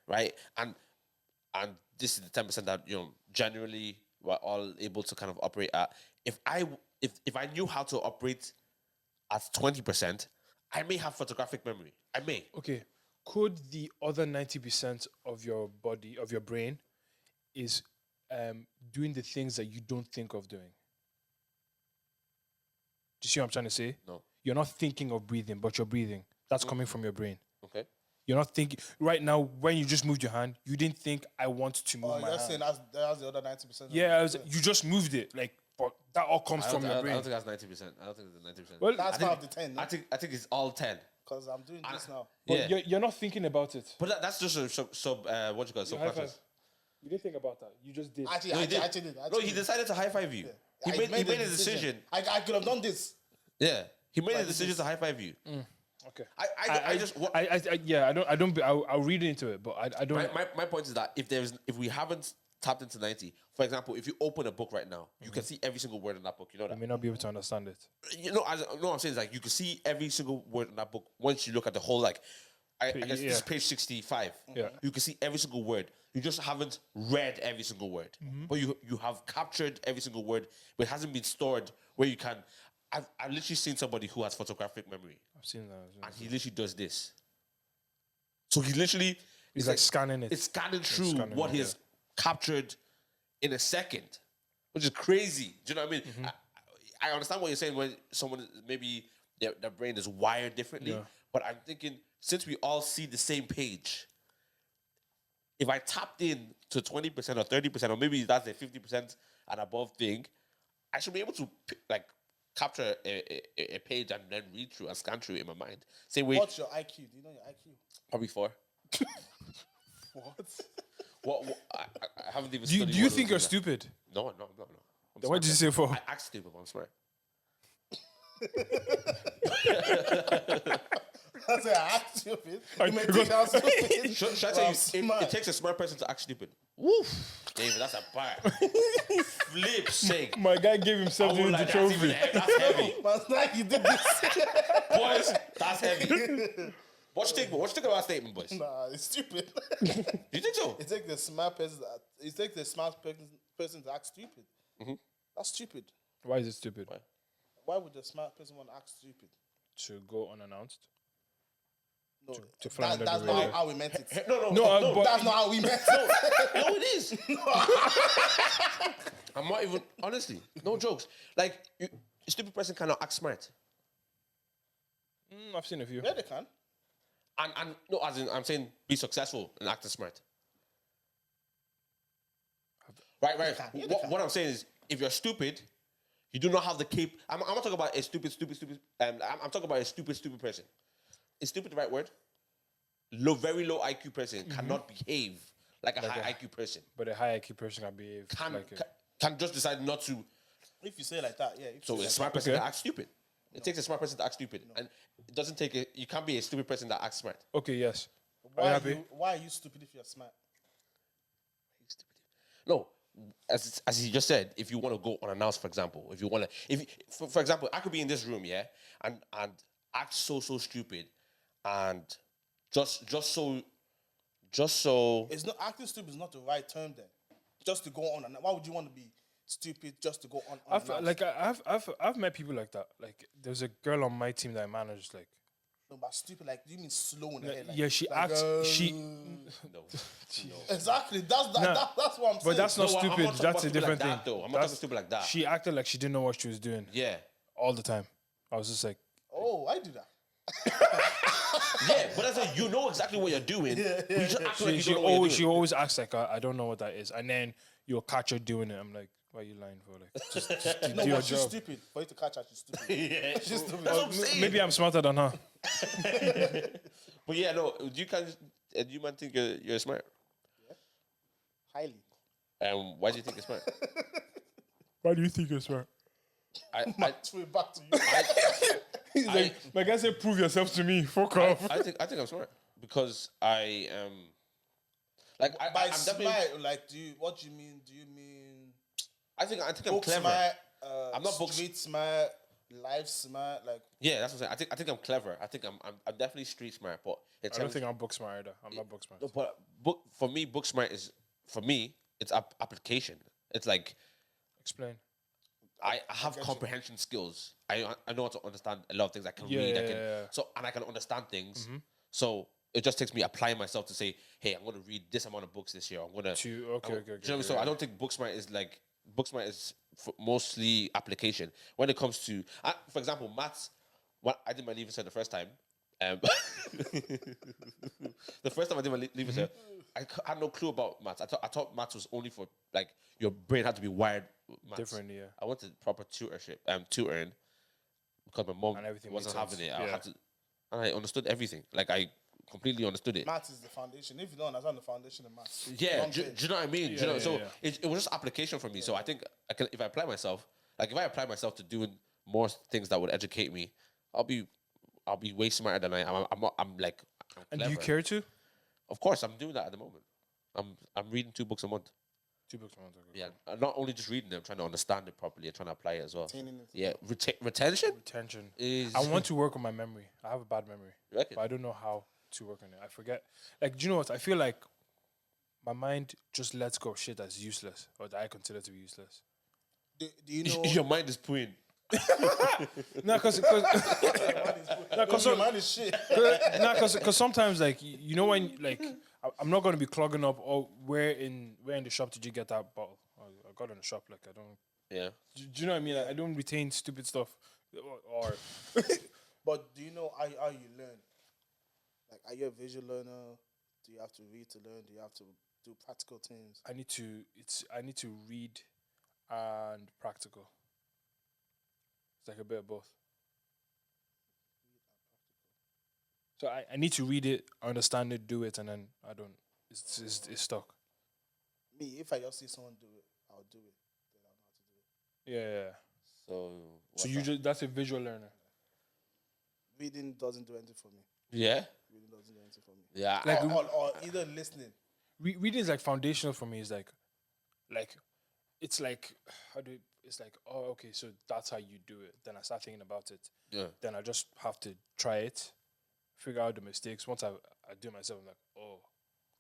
right? And this is the 10% that generally we're all able to kind of operate at. If I knew how to operate at 20%, I may have photographic memory. I may. Okay. Could the other 90% of your body, of your brain, is doing the things that you don't think of doing? Do you see what I'm trying to say? No. You're not thinking of breathing, but you're breathing. That's coming from your brain. Okay. You're not thinking right now. When you just moved your hand, you didn't think I want to move my hand. Saying that's the other 90%. Yeah, you just moved it. Like, but that all comes from your I brain. don't think that's 90%. I don't think it's 90%. Well, That's 5 of the 10. I think it's all 10. Because I'm doing this now. but you're not thinking about it. But that's just a what you call it, High subconscious. five. You didn't think about that. You just did. Actually, No, he I did. actually did. No, he decided to high five you. Yeah. He made a decision. I could have done this. Yeah, he made a decision to high five you. Okay. I'll I'll read into it, but I don't. My point is that if we haven't tapped into 90, for example, if you open a book right now, you can see every single word in that book. You know I that. may not be able to understand it. What I'm saying is like you can see every single word in that book once you look at the whole I guess this is page 65. Yeah. You can see every single word. You just haven't read every single word. But you have captured every single word, but it hasn't been stored where you can. I've literally seen somebody who has photographic memory. I've seen that. And he literally does this. So he literally He's like scanning it. It's scanning through scanning what it, he has captured in a second, which is crazy. Do you know what I mean? I understand what you're saying when someone maybe their brain is wired differently, but I'm thinking since we all see the same page, if I tapped in to 20% or 30%, or maybe that's a 50% and above thing, I should be able to capture a page and then read through and scan through it in my mind. Same way. What's your IQ? Do you know your IQ? Probably 4. What? What I haven't even. Do you think you're stupid? No. Then what did you say for? I act stupid, but I'm smart. I said I act stupid. You may because- think I'm stupid. Should I Well, tell I'm you, smart. it takes a smart person to act stupid. Woof. David, that's a bar. Flip sake. My guy gave himself the That's trophy. That's heavy. Man's like you did this. Boys, that's heavy. What you think about that statement, boys? Nah, it's stupid. You think so? It takes the smart person. It takes the smart person to act stupid. That's stupid. Why is it stupid? Why would the smart person want to act stupid? To go unannounced. No, To fly under that's the not radar. how we meant it. No, but That's not how we meant it. No, it is. I'm not even, honestly, no jokes. Like, a stupid person cannot act smart. I've seen a few. Yeah, they can. And no, as in, I'm saying be successful and acting smart. Right. Yeah, they can. What I'm saying is, if you're stupid, you do not have the I'm not talking about a stupid. I'm talking about a stupid person. Is stupid the right word? Very low IQ person cannot behave like a high IQ person. But a high IQ person can behave Can just decide not to. If you say it like that, yeah. So a smart person can act stupid. It takes a smart person to act stupid, and it doesn't take you can't be a stupid person that acts smart. Okay, yes. Why are you stupid if you're smart? No, as he just said, if you want to go unannounced, for example, if you want to, for example, I could be in this room, yeah, and act so stupid, and just so just so It's not acting stupid is not the right term then. Just to go on and why would you want to be stupid just to go on? I've met people like that. Like there's a girl on my team that I managed. Like No, but stupid, like, do you mean slow in the head? Like, yeah, she like, acts. no. Exactly. That's what I'm saying. But that's not No, I'm stupid. not talking That's about a stupid different like thing. that, though. I'm not talking stupid like that. She acted like she didn't know what she was doing Yeah. all the time. I was just like, Oh, I do that. Yeah, but that's like, you know exactly what you're doing. You just act like you she don't know what you're she doing. always acts like I don't know what that is, and then you'll catch her doing it. I'm like, why are you lying for? Like, just No, do your but she's job. stupid. For you to catch her, she's stupid. Yeah. She's stupid. That's what I'm saying. Maybe I'm smarter than her. But yeah, no. Do you man think you're smart? Highly. Why do you think you're smart? Why do you think you're smart? I Throw it back to you. He's like, my guy said, prove yourself to me. Fuck off. I think I'm smart because I am. Like By I'm definitely. smart, like, what do you mean? Do you mean I think I'm book clever. smart? I'm not book street smart, life smart. Like, Yeah, that's what I'm saying. I think I'm clever. I think I'm definitely street smart. But I don't think I'm book smart either. I'm not book smart. No, but for me, book smart is it's application. It's like Explain. I have comprehension skills. I know how to understand a lot of things. I can read. I can and I can understand things. So it just takes me applying myself to say, hey, I'm going to read this amount of books this year. I'm going to Okay. Do you know what I mean? So I don't think book smart is mostly application. When it comes to, for example, maths. When I did my leaving cert the first time, the first time I did my leaving cert, I had no clue about maths. I thought maths was only for like your brain had to be wired with maths. Differently, yeah. I went to proper tutoring because my mom And everything wasn't made having sense. it. Yeah. And I understood everything. Like I completely understood it. maths is the foundation. If you don't understand the foundation of maths, Yeah, do you know what I mean? Do you know? yeah, So yeah. it was just application for me. So I think I can if I apply myself to doing more things that would educate me, I'll be way smarter than I am. I'm And do you clever. care to? Of course, I'm doing that at the moment. I'm reading 2 books a month. 2 books a month. Okay. Yeah, I'm not only just reading them, I'm trying to understand it properly and trying to apply it as well. Retaining it. Yeah, retention Retention. is. I want to work on my memory. I have a bad memory, You reckon? but I don't know how to work on it. I forget. Like, do you know what? I feel like my mind just lets go of shit that's useless or that I consider to be useless. Do you know? Your mind is pooing. No, because your mind is shit. sometimes like you know when like I'm not gonna be clogging up. Or where in the shop did you get that bottle? I got it in the shop. Like I don't. Yeah. Do you know what I mean? Like, I don't retain stupid stuff. Or But do you know how you learn? Like, are you a visual learner? Do you have to read to learn? Do you have to do practical things? I need to read and practical. It's like a bit of both. So I need to read it, understand it, do it, and then I don't. It's stuck. Me, if I just see someone do it, I'll do it. Then I'll know how to do it. Yeah. So. So that's a visual learner. Reading doesn't do anything for me. Yeah. Reading doesn't do anything for me. Yeah. Like, Or either listening. Reading is like foundational for me. Is like it's like it's like, oh, okay, so that's how you do it. Then I start thinking about it. Yeah. Then I just have to try it, figure out the mistakes. Once I do it myself, I'm like, oh,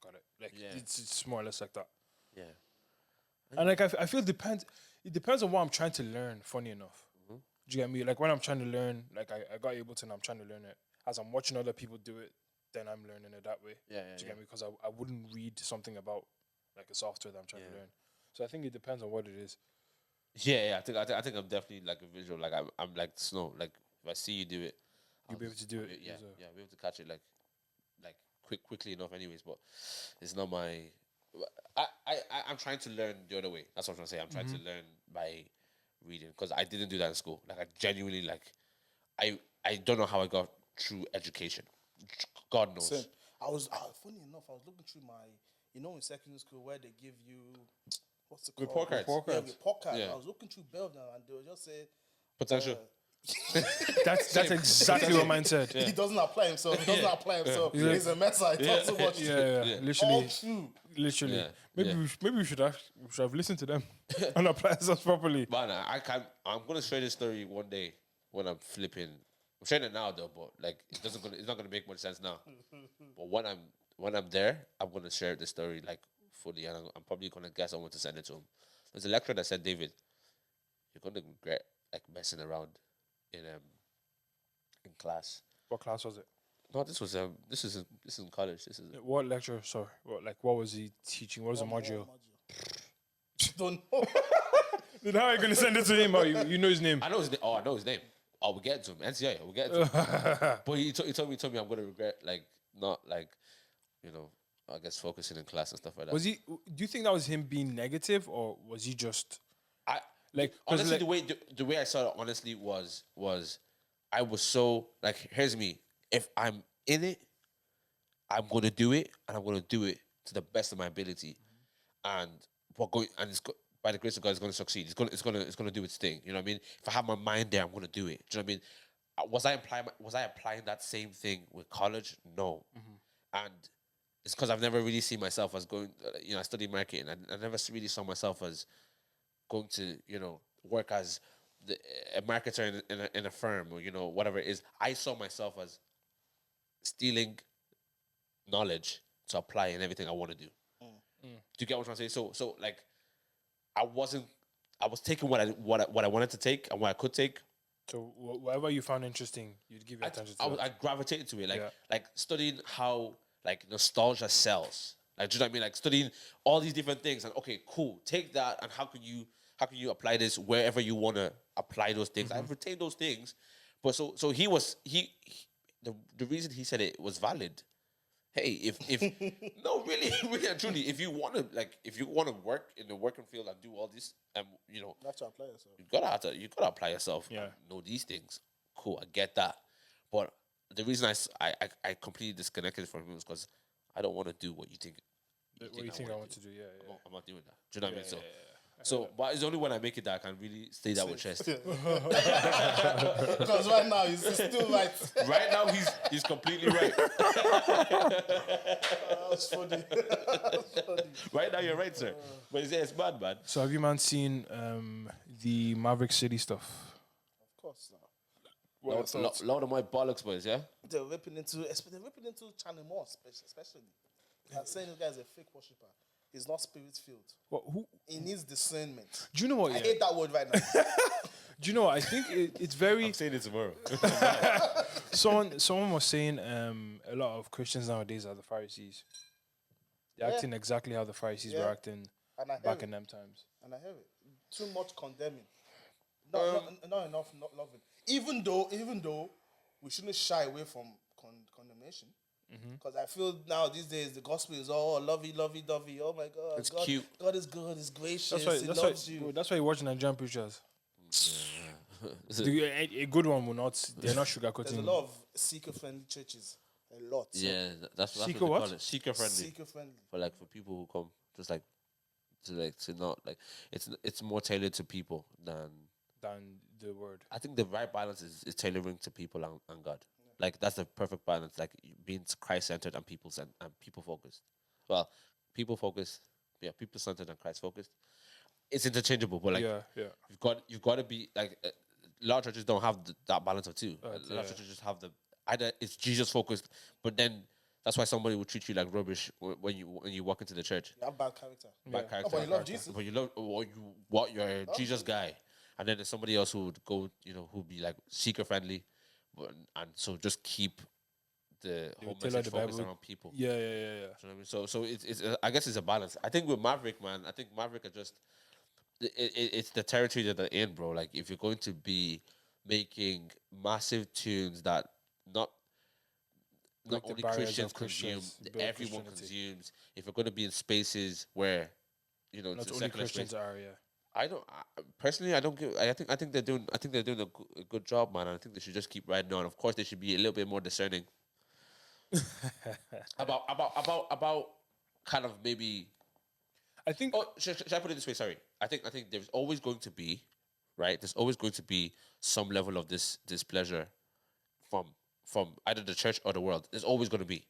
got it. Like it's more or less like that. Yeah. And like I feel it depends on what I'm trying to learn. Funny enough, do you get me? Like when I'm trying to learn, like I got Ableton, I'm trying to learn it. As I'm watching other people do it, then I'm learning it that way. Yeah. Do you get me? Because I wouldn't read something about like a software that I'm trying to learn. So I think it depends on what it is. Yeah. I think I'm definitely like a visual. Like I'm like Snow. Like if I see you do it, You'll be able to do it. Yeah. I'll be able to catch it like quickly enough. Anyways, but it's not my. I'm trying to learn the other way. That's what I'm trying to say. I'm trying to learn by reading because I didn't do that in school. Like I genuinely I don't know how I got through education. God knows. Same. I was funny enough. I was looking through my, in secondary school where they give you what's it called? Report cards. Yeah, report cards. Yeah. I was looking through Belgium and they would just say Potential. That's exactly what mine said. he doesn't apply himself. He doesn't apply himself. He's a mess. He talks so much. Yeah. All true. Literally. Yeah. Maybe we should have listened to them and applied ourselves properly. Man, I'm gonna share this story one day when I'm flipping. I'm sharing it now though, but like it's not gonna make much sense now. But when when I'm there, I'm gonna share the story like fully, and I'm probably gonna get someone to send it to him. There's a lecturer that said, David, you're gonna regret like messing around in class. What class was it? No, this is in college. This is What lecture? Sorry. What was he teaching? What was the module? Don't know. Then how are you gonna send it to him? Oh, you know his name. I know his name. Oh, I know his name. Oh, we'll get to him. NCI, we'll get to him. But he told me I'm gonna regret like not like, I guess focusing in class and stuff like that. Was he? Do you think that was him being negative, or was he just I like? honestly, like, the way I saw it honestly was I was so like, here's me. If I'm in it, I'm gonna do it, and I'm gonna do it to the best of my ability, and by the grace of God, it's gonna succeed. It's gonna do its thing. You know what I mean? If I have my mind there, I'm gonna do it. Do you know what I mean? Was I applying that same thing with college? No, and it's because I've never really seen myself as going. I studied marketing. I never really saw myself as going to work as a marketer in a firm, or whatever it is. I saw myself as stealing knowledge to apply in everything I want to do. Do you get what I'm trying to say? So like, I was taking what I wanted to take and what I could take. so whatever you found interesting, you'd give your attention to. I gravitated to it, Yeah. like studying how like nostalgia sells. Like, do you know what I mean? Like studying all these different things, and okay, cool. Take that, and how can you apply this wherever you want to apply those things? I've retained those things, but so the reason he said it was valid. Hey, if no, really, really and truly, if you want to work in the working field and do all this, You have to apply yourself. you gotta apply yourself. Yeah. And know these things. Cool, I get that. But the reason I completely disconnected from him was because I don't want to do what you think. What you think I want to do? Yeah, yeah. I'm not doing that. Do you know what I mean? Yeah. So, but it's only when I make it that I can really stay that with chest. Because right now he's still right. Right now, he's completely right. That's funny. That's funny. Right now, you're right, sir. But it's bad, man. So have you man seen the Maverick City stuff? Of course, now. Loud of my bollocks, boys, yeah? They're ripping into Channel Moore, especially. And saying this guy is a fake worshipper. He's not spirit filled. What? Who? He needs discernment. Do you know what? I Yeah. hate that word right now. Do you know what? I think it's very. I'm saying it tomorrow. Someone was saying a lot of Christians nowadays are the Pharisees. They're Yeah. acting exactly how the Pharisees were Yeah. acting And I hear back it. in them times. And I hear it. Too much condemning. Not enough not loving. Even though we shouldn't shy away from condemnation. Because I feel now these days the gospel is all lovey, lovey, dovey. Oh my God. It's God, cute. God is good, he's gracious, he That's loves why. you. That's why you watch Nigerian preachers. A good one will not. They're not There's a sugarcoating. lot of seeker-friendly churches. A lot. Yeah, that's what Seeker they what? call it. Seeker friendly. Seeker-friendly. For people who come just to not like it's more tailored to people than Than the word. I think the right balance is tailoring to people and God. Like that's the perfect balance. Like being Christ centered and people focused. Well, people focused, people centered and Christ focused. It's interchangeable, but like yeah. you've got to be like a lot of churches don't have that balance of two. A lot yeah. of churches just have either it's Jesus focused, but then that's why somebody will treat you like rubbish when you walk into the church. You have bad character. Bad character. but you love Jesus. But you love you're a Jesus guy, and then there's somebody else who would go, who'd be like seeker friendly, and so just keep the whole tailor message the focused Bible. around people. Yeah. Do you know what I mean? So it's I guess it's a balance. I think with Maverick, man, I think Maverick are just it's the territory that they're in, bro. Like if you're going to be making massive tunes that not Break the only barriers Christians of Christians, consume, build everyone Christianity. consumes. If you're going to be in spaces where it's Not a only secular Christians space, are. Yeah. personally, I don't give. I think they're doing. I think they're doing a good job, man. And I think they should just keep riding on. Of course, they should be a little bit more discerning about kind of maybe. I think. Oh, should I put it this way? Sorry, I think there's always going to be, right? There's always going to be some level of this displeasure from either the church or the world. There's always going to be.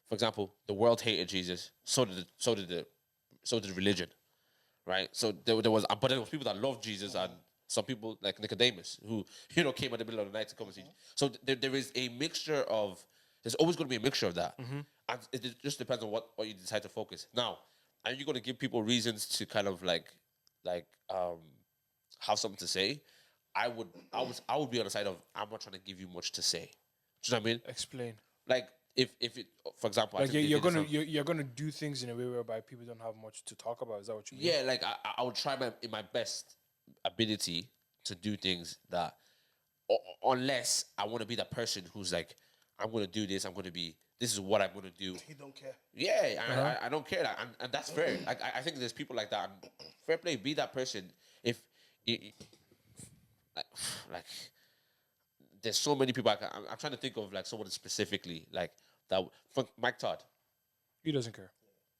For example, the world hated Jesus. So did religion, right? So there was, but there was people that loved Jesus, and some people like Nicodemus who came in the middle of the night to come and see. So there is a mixture of There's always going to be a mixture of that, and it just depends on what you decide to focus. Now, are you going to give people reasons to kind of like have something to say? I would be on the side of I'm not trying to give you much to say. Do you know what I mean? Explain. Like if it, for example, Like you're gonna do things in a way whereby people don't have much to talk about. Is that what you mean? yeah, like I would try my best ability to do things that, unless I want to be that person who's like, I'm gonna do this. This is what I'm gonna do. He don't care. Yeah, I don't care, and that's fair. Like I think there's people like that. And fair play, be that person. If like there's so many people. I'm trying to think of like someone specifically like that. Mike Todd. He doesn't care.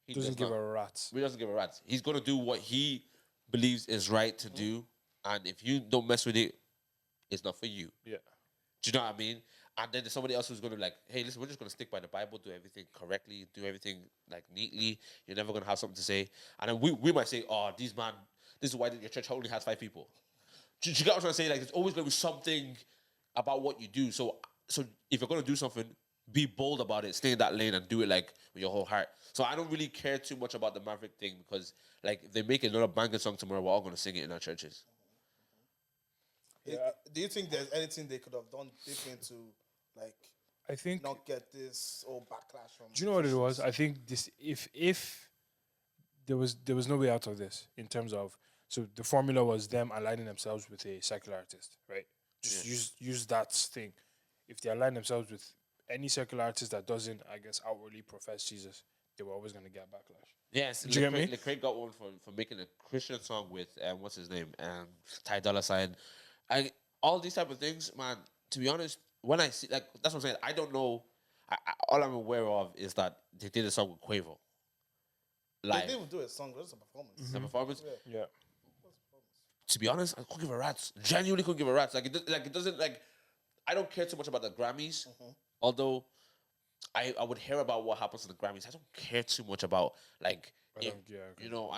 He Doesn't give not. a rat's. He doesn't give a rat's. He's gonna do what he believes is right to do, and if you don't mess with it, it's not for you. Yeah. Do you know what I mean? And then there's somebody else who's going to be like, hey, listen, we're just going to stick by the Bible, do everything correctly, do everything like neatly. You're never going to have something to say. And then we might say, oh, this is why your church only has 5 people. Do you get what I'm trying to say? Like, there's always going to be something about what you do. So if you're going to do something, be bold about it, stay in that lane and do it like with your whole heart. So I don't really care too much about the Maverick thing because like if they make another banger song tomorrow, we're all going to sing it in our churches. Yeah. Do you think there's anything they could have done different to, like, I think. not get this or backlash from? Do you know what it was? I think this. If there was no way out of this in terms of, so the formula was them aligning themselves with a secular artist, right? Just use that thing. If they align themselves with any secular artist that doesn't, I guess, outwardly profess Jesus, they were always going to get backlash. Yes, Do you get me? Lecrae got one for making a Christian song with what's his name, Ty Dolla $ign. All these type of things, man. To be honest, when I see like that's what I'm saying. I don't know. All I'm aware of is that they did a song with Quavo. They didn't even do a song. It was a performance. The performance. Yeah. To be honest, I couldn't give a rat's. Genuinely couldn't give a rat's. Like it doesn't like. I don't care too much about the Grammys. Although I would hear about what happens to the Grammys. I don't care too much about like you know.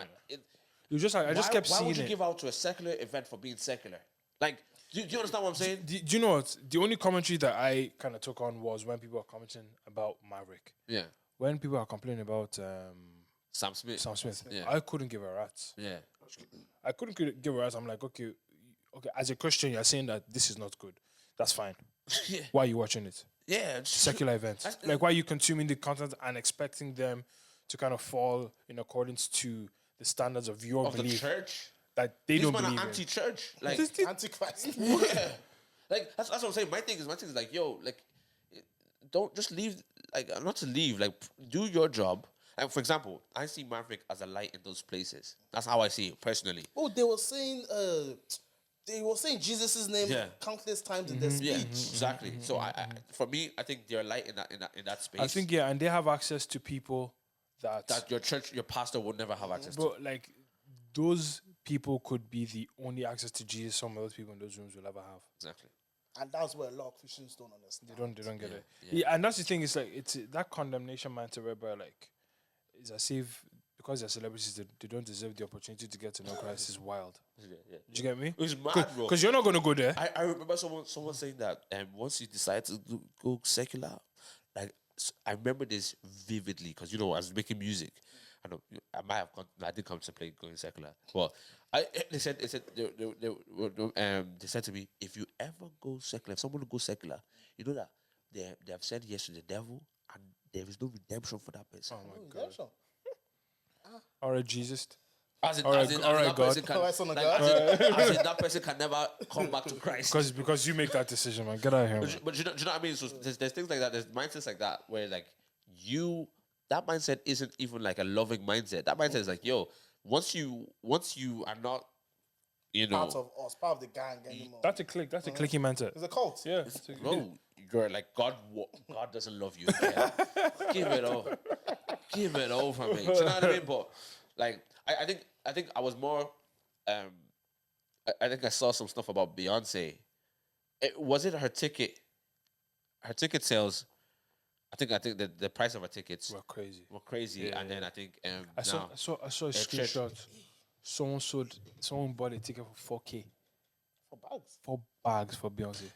You just I just kept why seeing would you it. give out to a secular event for being secular? Like, do you understand what I'm saying? Do you know what? The only commentary that I kind of took on was when people were commenting about Maverick. Yeah. When people are complaining about Sam Smith. Yeah. I couldn't give a rat's. Yeah. I couldn't give a rat's. I'm like, okay. As a Christian, you're saying that this is not good. That's fine. Yeah. Why are you watching it? Yeah. Secular events. Like, why are you consuming the content and expecting them to kind of fall in accordance to the standards of your Of the belief church. that they don't These men believe are in? anti-church. Like, Antichrist. yeah. Like that's what I'm saying. My thing is like, yo, like, don't just leave. Like, not to leave. Like, do your job. And for example, I see Maverick as a light in those places. That's how I see it personally. Oh, they were saying Jesus' name countless times in their speech. Yeah, exactly. So for me, I think they're light in that space. I think, and they have access to people that your church, your pastor would never have access to. But like, those people could be the only access to Jesus some of those people in those rooms will ever have. Exactly. And that's where a lot of Christians don't understand. They don't get it. Yeah, and that's the thing. It's like it's that condemnation mindset whereby like it's as if because they're celebrities, they don't deserve the opportunity to get to know Christ. Is wild. Yeah. Did you get me? It's mad, bro. Because you're not going to go there. I remember someone saying that once you decide to go secular, like I remember this vividly because I was making music. I know I might have I did come to play going secular. Well, they said they said to me, if you ever go secular, if someone goes secular, you know that they have said yes to the devil and there is no redemption for that person. Oh my God. Redemption. All right, Jesus. As in God. that person can never come back to Christ. Because you make that decision, man. Get out of here, man. But you know what I mean? So there's things like that. There's mindsets like that where like that mindset isn't even like a loving mindset. That mindset is like, yo, once you are not, part of us, part of the gang anymore. That's a clique. That's a cliquey mindset. It's a cult. Yeah. Bro, you're like God doesn't love you. Yeah. Give it over me. Do you know what I mean? But like, I think I was more. I think I saw some stuff about Beyonce. Was it her ticket? Her ticket sales. I think the price of her tickets were crazy. Yeah, and then I think I saw a screenshot. Someone bought a ticket for $4,000 For bags. 4 bags for Beyonce.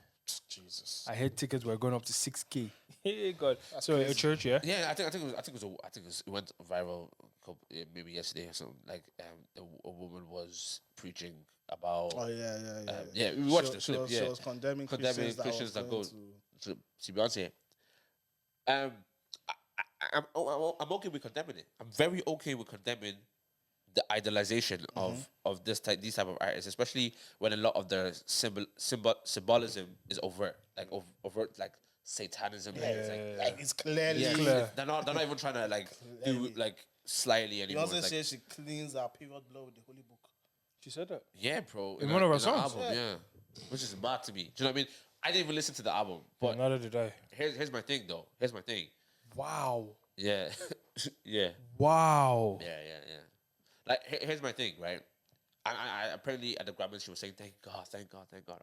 Jesus. I heard tickets were going up to 6K. Hey God. So a church, yeah. Yeah, I think it went viral maybe yesterday or something. Like a woman was preaching about. Oh yeah. Yeah, we watched the She clip. was condemning Christians that go to. to see Beyonce. Um, I'm okay with condemning it. I'm very okay with condemning the idolization of these type of artists, especially when a lot of their symbolism is overt, like overt, like satanism. Like it's clearly. Yeah, clear. They're not even trying to like do like slyly anymore. Beyonce Like, says she cleans her period blood with the holy book. She said that. yeah, bro. In one of her in songs? album, yeah, which is mad to me. Do you know what I mean? I didn't even listen to the album, but Neither did I. here's my thing though. Here's my thing. Wow. Yeah, yeah. Wow. Yeah. Like, here's my thing, right? I apparently at the Grammys she was saying, thank God.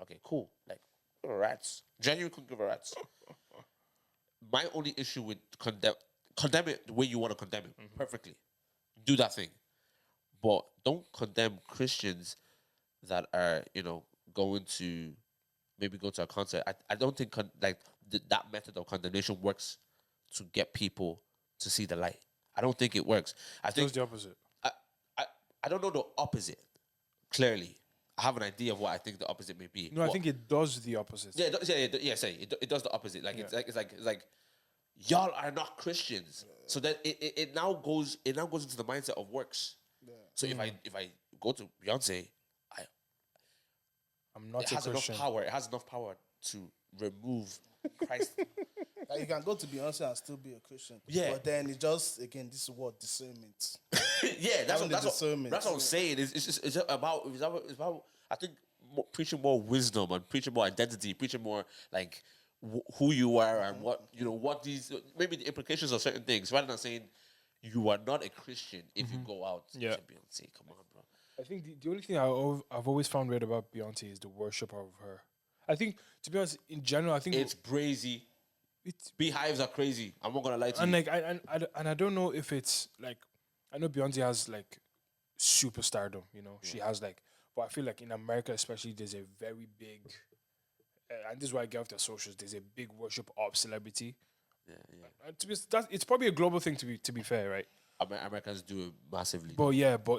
Okay, cool. Like, rats. Genuine couldn't give a rats. My only issue with condemn it the way you want to condemn it. Perfectly. Do that thing. But don't condemn Christians that are, going to maybe go to a concert. I don't think that method of condemnation works to get people to see the light. I don't think it works. I think It's the opposite. I don't know the opposite. Clearly, I have an idea of what I think the opposite may be. No, I think it does the opposite. Yeah, it does the opposite. Like it's like y'all are not Christians. So that it now goes into the mindset of works. Yeah. So if I go to Beyonce, I'm not it a has Christian. enough power. It has enough power to remove Christ. Like you can go to Beyonce and still be a Christian. Yeah. But then it just again this is what discernment. Yeah, that's Having the discernment. what I'm saying. It's about I think preaching more wisdom and preaching more identity, preaching more like who you are and what these maybe the implications of certain things, rather than saying you are not a Christian if you go out to Beyonce. Come on, bro. I think the only thing I've always found weird about Beyonce is the worship of her. I think, to be honest, in general, I think It's brazy. Beehives are crazy. I'm not gonna lie to and you. like I don't know if it's like, I know Beyonce has like superstardom, she has like, but I feel like in America especially there's a very big and this is why I get off their socials, there's a big worship of celebrity. And to be it's probably a global thing to be fair, right? Americans do it massively. But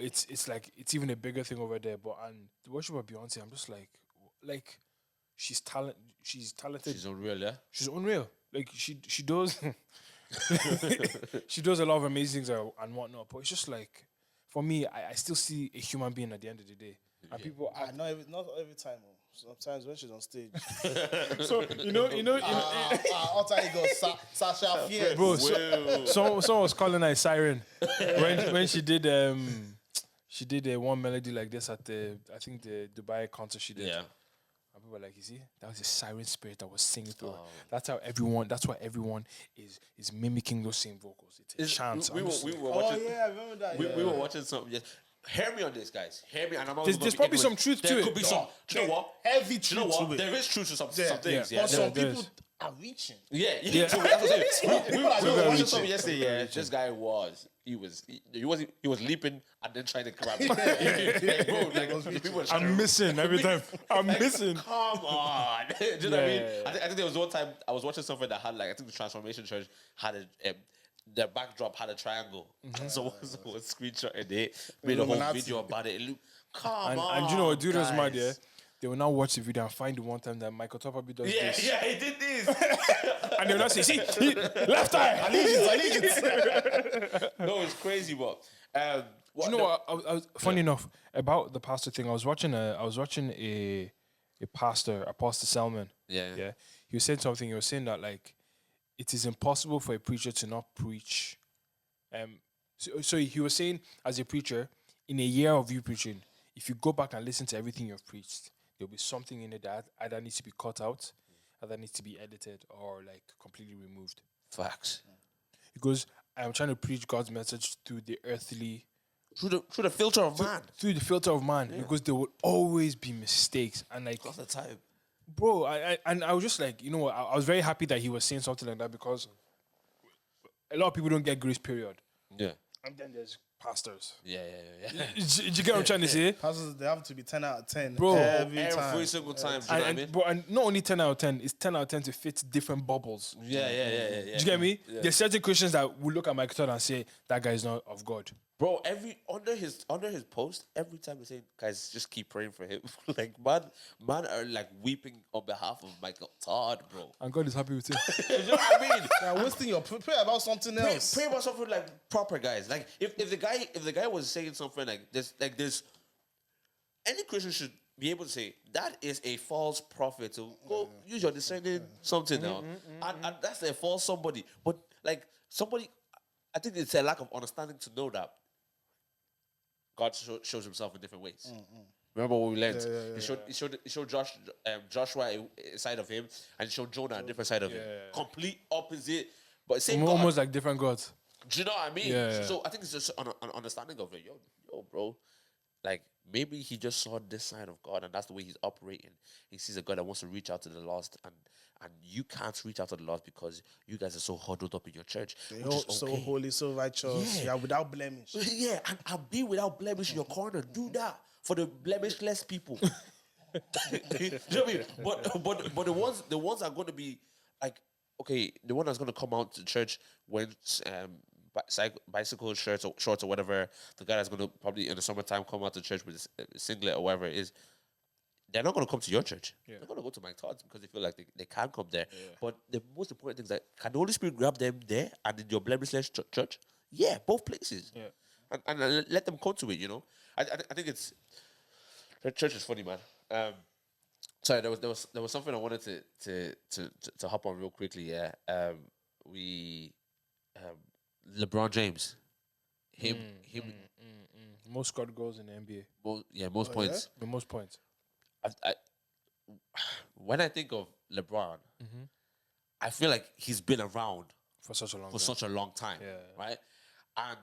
it's like it's even a bigger thing over there. But and the worship of Beyonce, I'm just like she's talented. She's unreal, yeah. She's unreal. Like she does she does a lot of amazing things and whatnot. But it's just like, for me, I still see a human being at the end of the day. And people not every time. Sometimes when she's on stage. so Alter ego Sasha Fierce. bro, someone was calling her a siren when she did one melody like this at the Dubai concert she did. Yeah. And people were like, you see, that was a siren spirit that was singing through her. That's why everyone is mimicking those same vocals. It's a chant. We were Oh watching. yeah, I remember that. We were watching something. Yes. Hear me on this, guys. Hear me, and I'm There's probably some truth to there it. could be some. Do you know what? Heavy Do you know truth what? to it. There is truth to some things. But Yeah. some there people is. are reaching. Yeah. So that's what I'm saying. We were watching reaching. something yesterday. Yeah, this guy was leaping and then trying to grab me. Bro, like people were trying I'm to- missing every time. I'm missing. Come on. Do you know what I mean? Yeah. I think there was one time I was watching something that had like, I think the Transformation Church had the backdrop had a triangle. And someone screenshotted it, made a whole Illuminati. video about it. It looked, come on. And you know what, dude was mad, guys. yeah? They will now watch the video and find the one time that Michael Topabi does this. Yeah, he did this. And they will not say, see, left eye. Allegiance. No, it's crazy, but Do you know what? I was funny enough about the pastor thing. I was watching a pastor, Apostle Selman. Yeah. He was saying something. He was saying that like it is impossible for a preacher to not preach. So he was saying, as a preacher, in a year of you preaching, if you go back and listen to everything you've preached, there'll be something in it that either needs to be cut out, either needs to be edited, or like completely removed. Facts. He goes, I'm trying to preach God's message through the earthly, Through the filter of man. through the filter of man, because there will always be mistakes. And like, All the time. bro, I was just like, you know what, I was very happy that he was saying something like that, because a lot of people don't get grace period. Yeah. And then there's pastors. Yeah. Do you get what I'm trying to say? Passes, they have to be 10 out of 10. Bro, Every single time. Do you know what I mean? And not only 10 out of 10, it's 10 out of 10 to fit different bubbles. Yeah. Do you get me? Yeah. There's certain Christians that will look at Michael Todd and say, that guy is not of God. Bro, under his post, every time they say, guys, just keep praying for him. Like, man are like weeping on behalf of Michael Todd, bro. And God is happy with him. You know what I mean? Now, wasting your pray about something else. Pray about something like proper guys. Like if the guy was saying something like this, any Christian should be able to say that is a false prophet. So go use your discerning something now, and that's a false somebody. But like somebody, I think it's a lack of understanding to know that God shows himself in different ways. Remember what we learned? He showed Joshua a side of him, and he showed Jonah a different side of him. Complete opposite, but same God. Almost like different gods. Do you know what I mean? Yeah. So I think it's just an understanding of it. Yo, bro. Like, maybe he just saw this side of God, and that's the way he's operating. He sees a God that wants to reach out to the lost, and you can't reach out to the lost because you guys are so huddled up in your church. They're all so holy, so righteous. Yeah, without blemish. Yeah, and I'll be without blemish in your corner. Do that for the blemishless people. You know what I mean? But the ones are going to be like, okay, the one that's going to come out to church when bicycle shorts or whatever, the guy that's going to probably in the summertime come out to church with a singlet or whatever it is, they're not going to come to your church. They're going to go to Mike Todd's because they feel like they can come there. But the most important thing is that can the Holy Spirit grab them there and in your blemishless church? Yeah, both places. Yeah. And let them come to it, you know? I think it's... Church is funny, man. Sorry, there was something I wanted to hop on real quickly, yeah. LeBron James. Him. Most scored goals in the NBA. Most points. The most points. When I think of LeBron, I feel like he's been around For such a long time. Right? And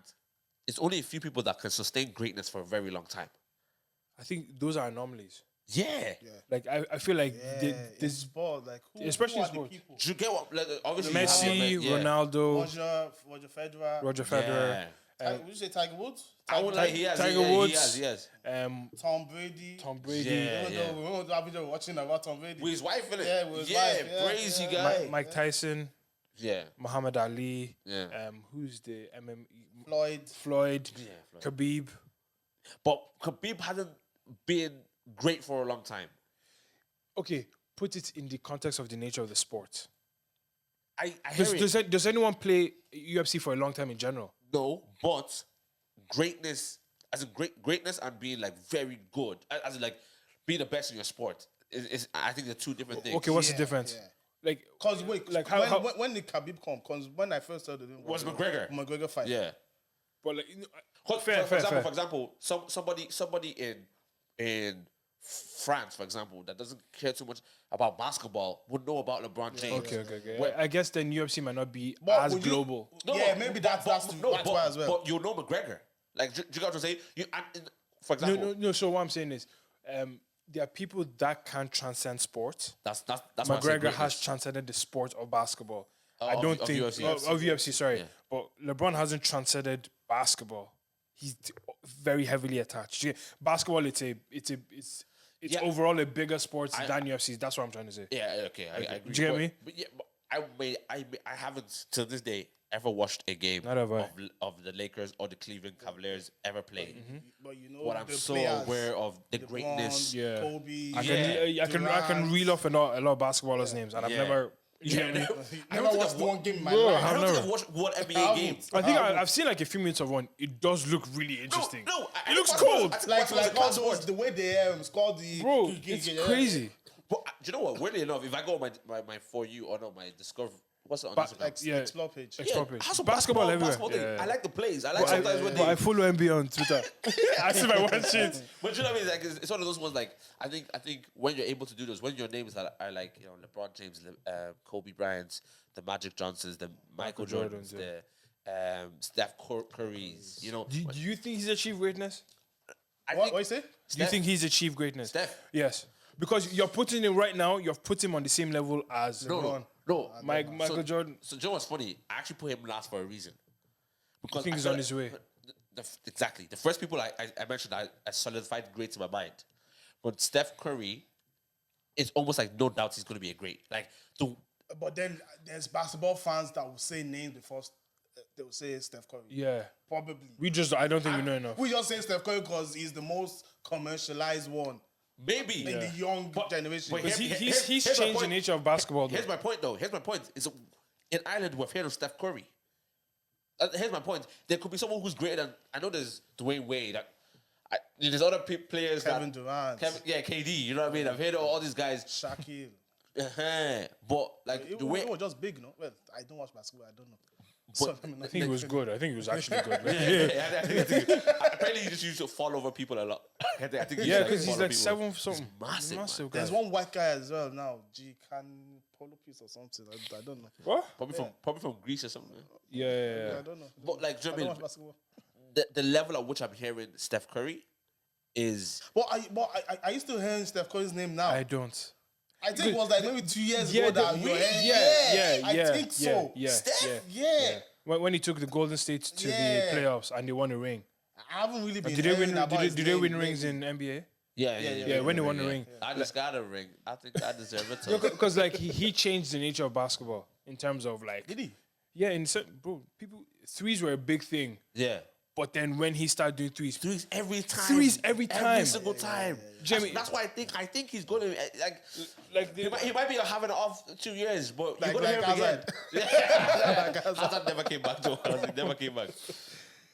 it's only a few people that can sustain greatness for a very long time. I think those are anomalies. Yeah. Like, I feel like this sport, like, especially who in are the sports. people? Do you get what? Like, obviously, Messi, Ronaldo, Roger Federer. Yeah. Would you say Tiger Woods? I would like Tiger Woods. He has. Tom Brady. Yeah. We were that video watching about Tom Brady. With his wife, innit? Yeah, with his wife. Yeah, crazy guy. Mike Tyson, Yeah. Muhammad Ali. Yeah. Who's the MMA? Floyd. Yeah, Khabib. But Khabib hasn't been great for a long time. Okay, put it in the context of the nature of the sport. I hear it. Does anyone play UFC for a long time in general? No, but greatness, greatness and being like very good, as in like being the best in your sport, is I think they're two different things. Okay, what's the difference? Yeah. Like, Cause wait, like when did Khabib come? Cause when I first heard it, Was McGregor fight. Yeah. but like, For example, somebody in France, for example, that doesn't care too much about basketball would know about LeBron James. Okay. I guess then UFC might not be But as would you- global. Maybe that's why as well. But you know McGregor. Like, do you got to say? For example, No. So what I'm saying is, there are people that can transcend sport. that's why I say McGregor greatness. has transcended the sport of basketball. I Of don't think UFC. of UFC. Sorry, Yeah. but LeBron hasn't transcended basketball. He's very heavily attached. Basketball, it's Yeah. overall a bigger sport than UFC. That's what I'm trying to say. Yeah, okay, I agree. Do you get me? But yeah, but I haven't till this day ever watched a game Not have I. of the Lakers or the Cleveland Cavaliers ever play. But you know, But I'm the so players, aware of the greatness. Yeah. Kobe. I can reel off a lot of basketballers' names, and I've Yeah. never. Yeah, I never watched one game in my Bro, life. I don't never. think I've watched one NBA game. I think I've seen like a few minutes of one. It does look really interesting. No, it looks cold. Like all those, the way they score the Bro, it's crazy. But do you know what? Weirdly enough, if I go on my For You or no, my Discover, what's it on Instagram? Explore page. Explore page. I have some Basketball everywhere. thing. Yeah. I like the plays. I like sometimes when But they. I follow NBA on Twitter. I see my one shit. But you know what I mean? Like, it's one of those ones. Like, I think when you're able to do those, when your names are like, you know, LeBron James, Kobe Bryant, the Magic Johnsons, the Michael Jordans, the Steph Currys. You know, Do you think he's achieved greatness? What you say? Do you think he's achieved greatness? Steph. Yes. Because you're putting him right now, you've put him on the same level as No. Michael Jordan. So, Joe, what's funny? I actually put him last for a reason. Because think I he's feel on his way? exactly. The first people I mentioned, I solidified greats in my mind. But Steph Curry, it's almost like no doubt he's going to be a great. Like, But then there's basketball fans that will say names before they will say Steph Curry. Yeah. Probably. I don't think we know enough. We just say Steph Curry because he's the most commercialized one. maybe In the young generation. but Because he's here's my changed the point. nature of basketball. Though. Here's my point, though. Here's my point. Is in Ireland we've heard of Steph Curry. Here's my point. There could be someone who's greater than. I know there's Dwayne Wade. There's other players. Kevin Durant. KD. You know what I mean? I've heard of all these guys. Shaquille. But like It the way was just big, no? Well, I don't watch basketball. I don't know. I think it was good. I think it was actually good. I think apparently he just used to fall over people a lot. I think Yeah, because he's follow like people. 7 something. Massive, There's one white guy as well now, G Can Polopis or something. I don't know. What? Probably from Greece or something. Yeah. I don't know. But like, do you know I don't what I mean? watch basketball. The level at which I'm hearing Steph Curry is Are you still hearing Steph Curry's name now? I don't. I think it was like maybe 2 years Yeah, ago that you were hearing. I think so. Yeah. Steph, Yeah. When he took the Golden State to the playoffs and they won a ring. I haven't really been Did they win? hearing about his Did they name win rings lately. in NBA? yeah. When they won the ring. I just got a ring. I think I deserve it. Too. Because like he changed the nature of basketball in terms of like. Did he? Yeah, in certain threes were a big thing. Yeah. But then when he started doing threes, Threes every time. Every Every single time. Jimmy- That's why I think he's going to like he might be having it off 2 years, but you're Like going to hear him again. Hazard. Hazard never came back though. Hazard never came back.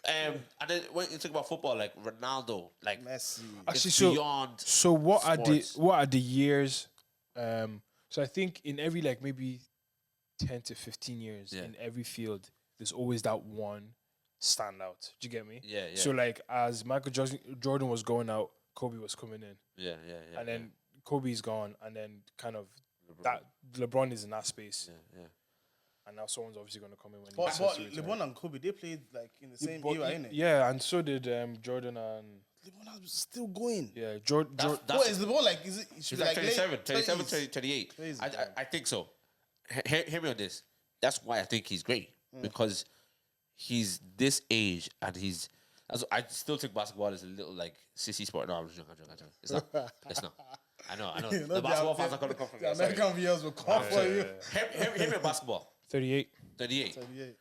And then when you talk about football, like Ronaldo, like Messi. it's Actually, beyond. So what sports. are the years? So I think in every like maybe 10 to 15 years in every field, there's always that one standout. Do you get me? Yeah. So like as Michael Jordan was going out, Kobe was coming in, Yeah. and then Kobe's gone, and then kind of that LeBron is in that space, Yeah. and now someone's obviously going to come in when But he decides to retire. LeBron and Kobe, they played like in the same But era, innit? yeah, and so did Jordan and LeBron was still going. Jordan. What is LeBron like? Is it? It should He's be like like 27, late 28. Crazy, I think so. Hear me on this. That's why I think he's great. Because he's this age and I still think basketball is a little like sissy sport. No, I'm joking. It's not. It's not. I know. The basketball fans are going to come from The me. Sorry. American viewers will come for you. Hear me on basketball. 38. 38. 38.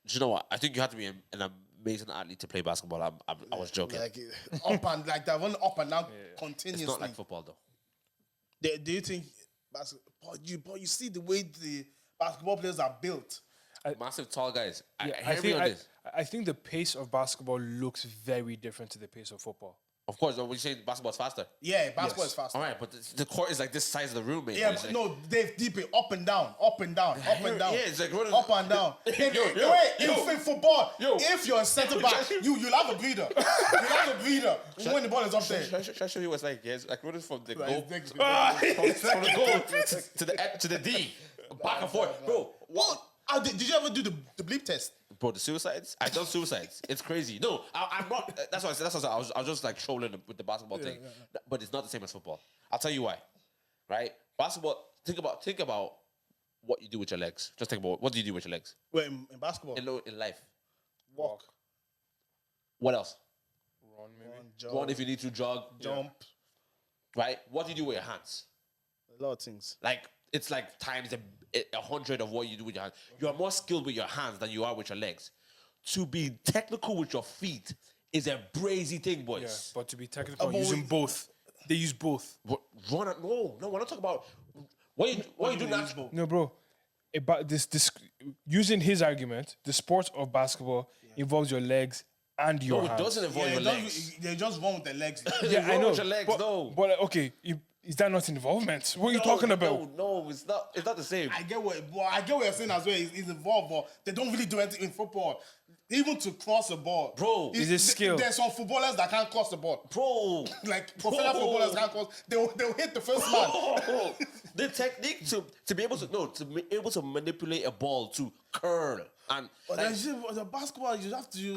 Do you know what? I think you have to be an amazing athlete to play basketball. I was joking. Like up and like that one up and down continuously. It's not like football though. Do you think basketball? But you see the way the basketball players are built. Massive tall guys. I think the pace of basketball looks very different to the pace of football. Of course, when you say basketball's faster. Yeah, basketball is faster. All right, but the court is like this size of the room, mate. Yeah, It's but like, no, they've deep it up and down, up and down, up and down. Yeah, it's like running- up and down. In football, if you're a centre back, you'll have a breather. You'll have a breather when the ball is up there. Should I show you what's like? Yes, like running from the goal, Right, from the goal to the D, back and forth, bro. What? Did you ever do the bleep test? Bro, the suicides. I've done suicides. It's crazy. No, I'm not. That's what I said. That's what I was. I was just like trolling with the basketball thing, but it's not the same as football. I'll tell you why. Right? Basketball. Think about what you do with your legs. Just think about what do you do with your legs Well, in basketball, in life. walk, What else? Run, maybe. jump, Run if you need to jog. jump, Right? What do you do with your hands? a lot of things. Like it's like times 100 of what you do with your hands. You are more skilled with your hands than you are with your legs. To be technical with your feet is a brazy thing, boys. Yeah, but to be technical, but using both. They use both. Run it? No, we're not talking about what you do now. No, bro. About this using his argument, the sport of basketball involves your legs and your No, it hands. doesn't involve your legs. They just run with their legs. Yeah, I Run know. with your legs, but, no. but like, okay, is that not involvement? What are you talking about? No, it's not. It's not the same. I get what you're saying as well. He's involved, but they don't really do anything in football. Even to cross a ball, Bro, is it skill? There's some footballers that can't cross the ball. Bro, Like professional footballers can't cross. They'll hit the first man. the technique to be able to manipulate a ball to curl and But like, then you see, the basketball, you have to.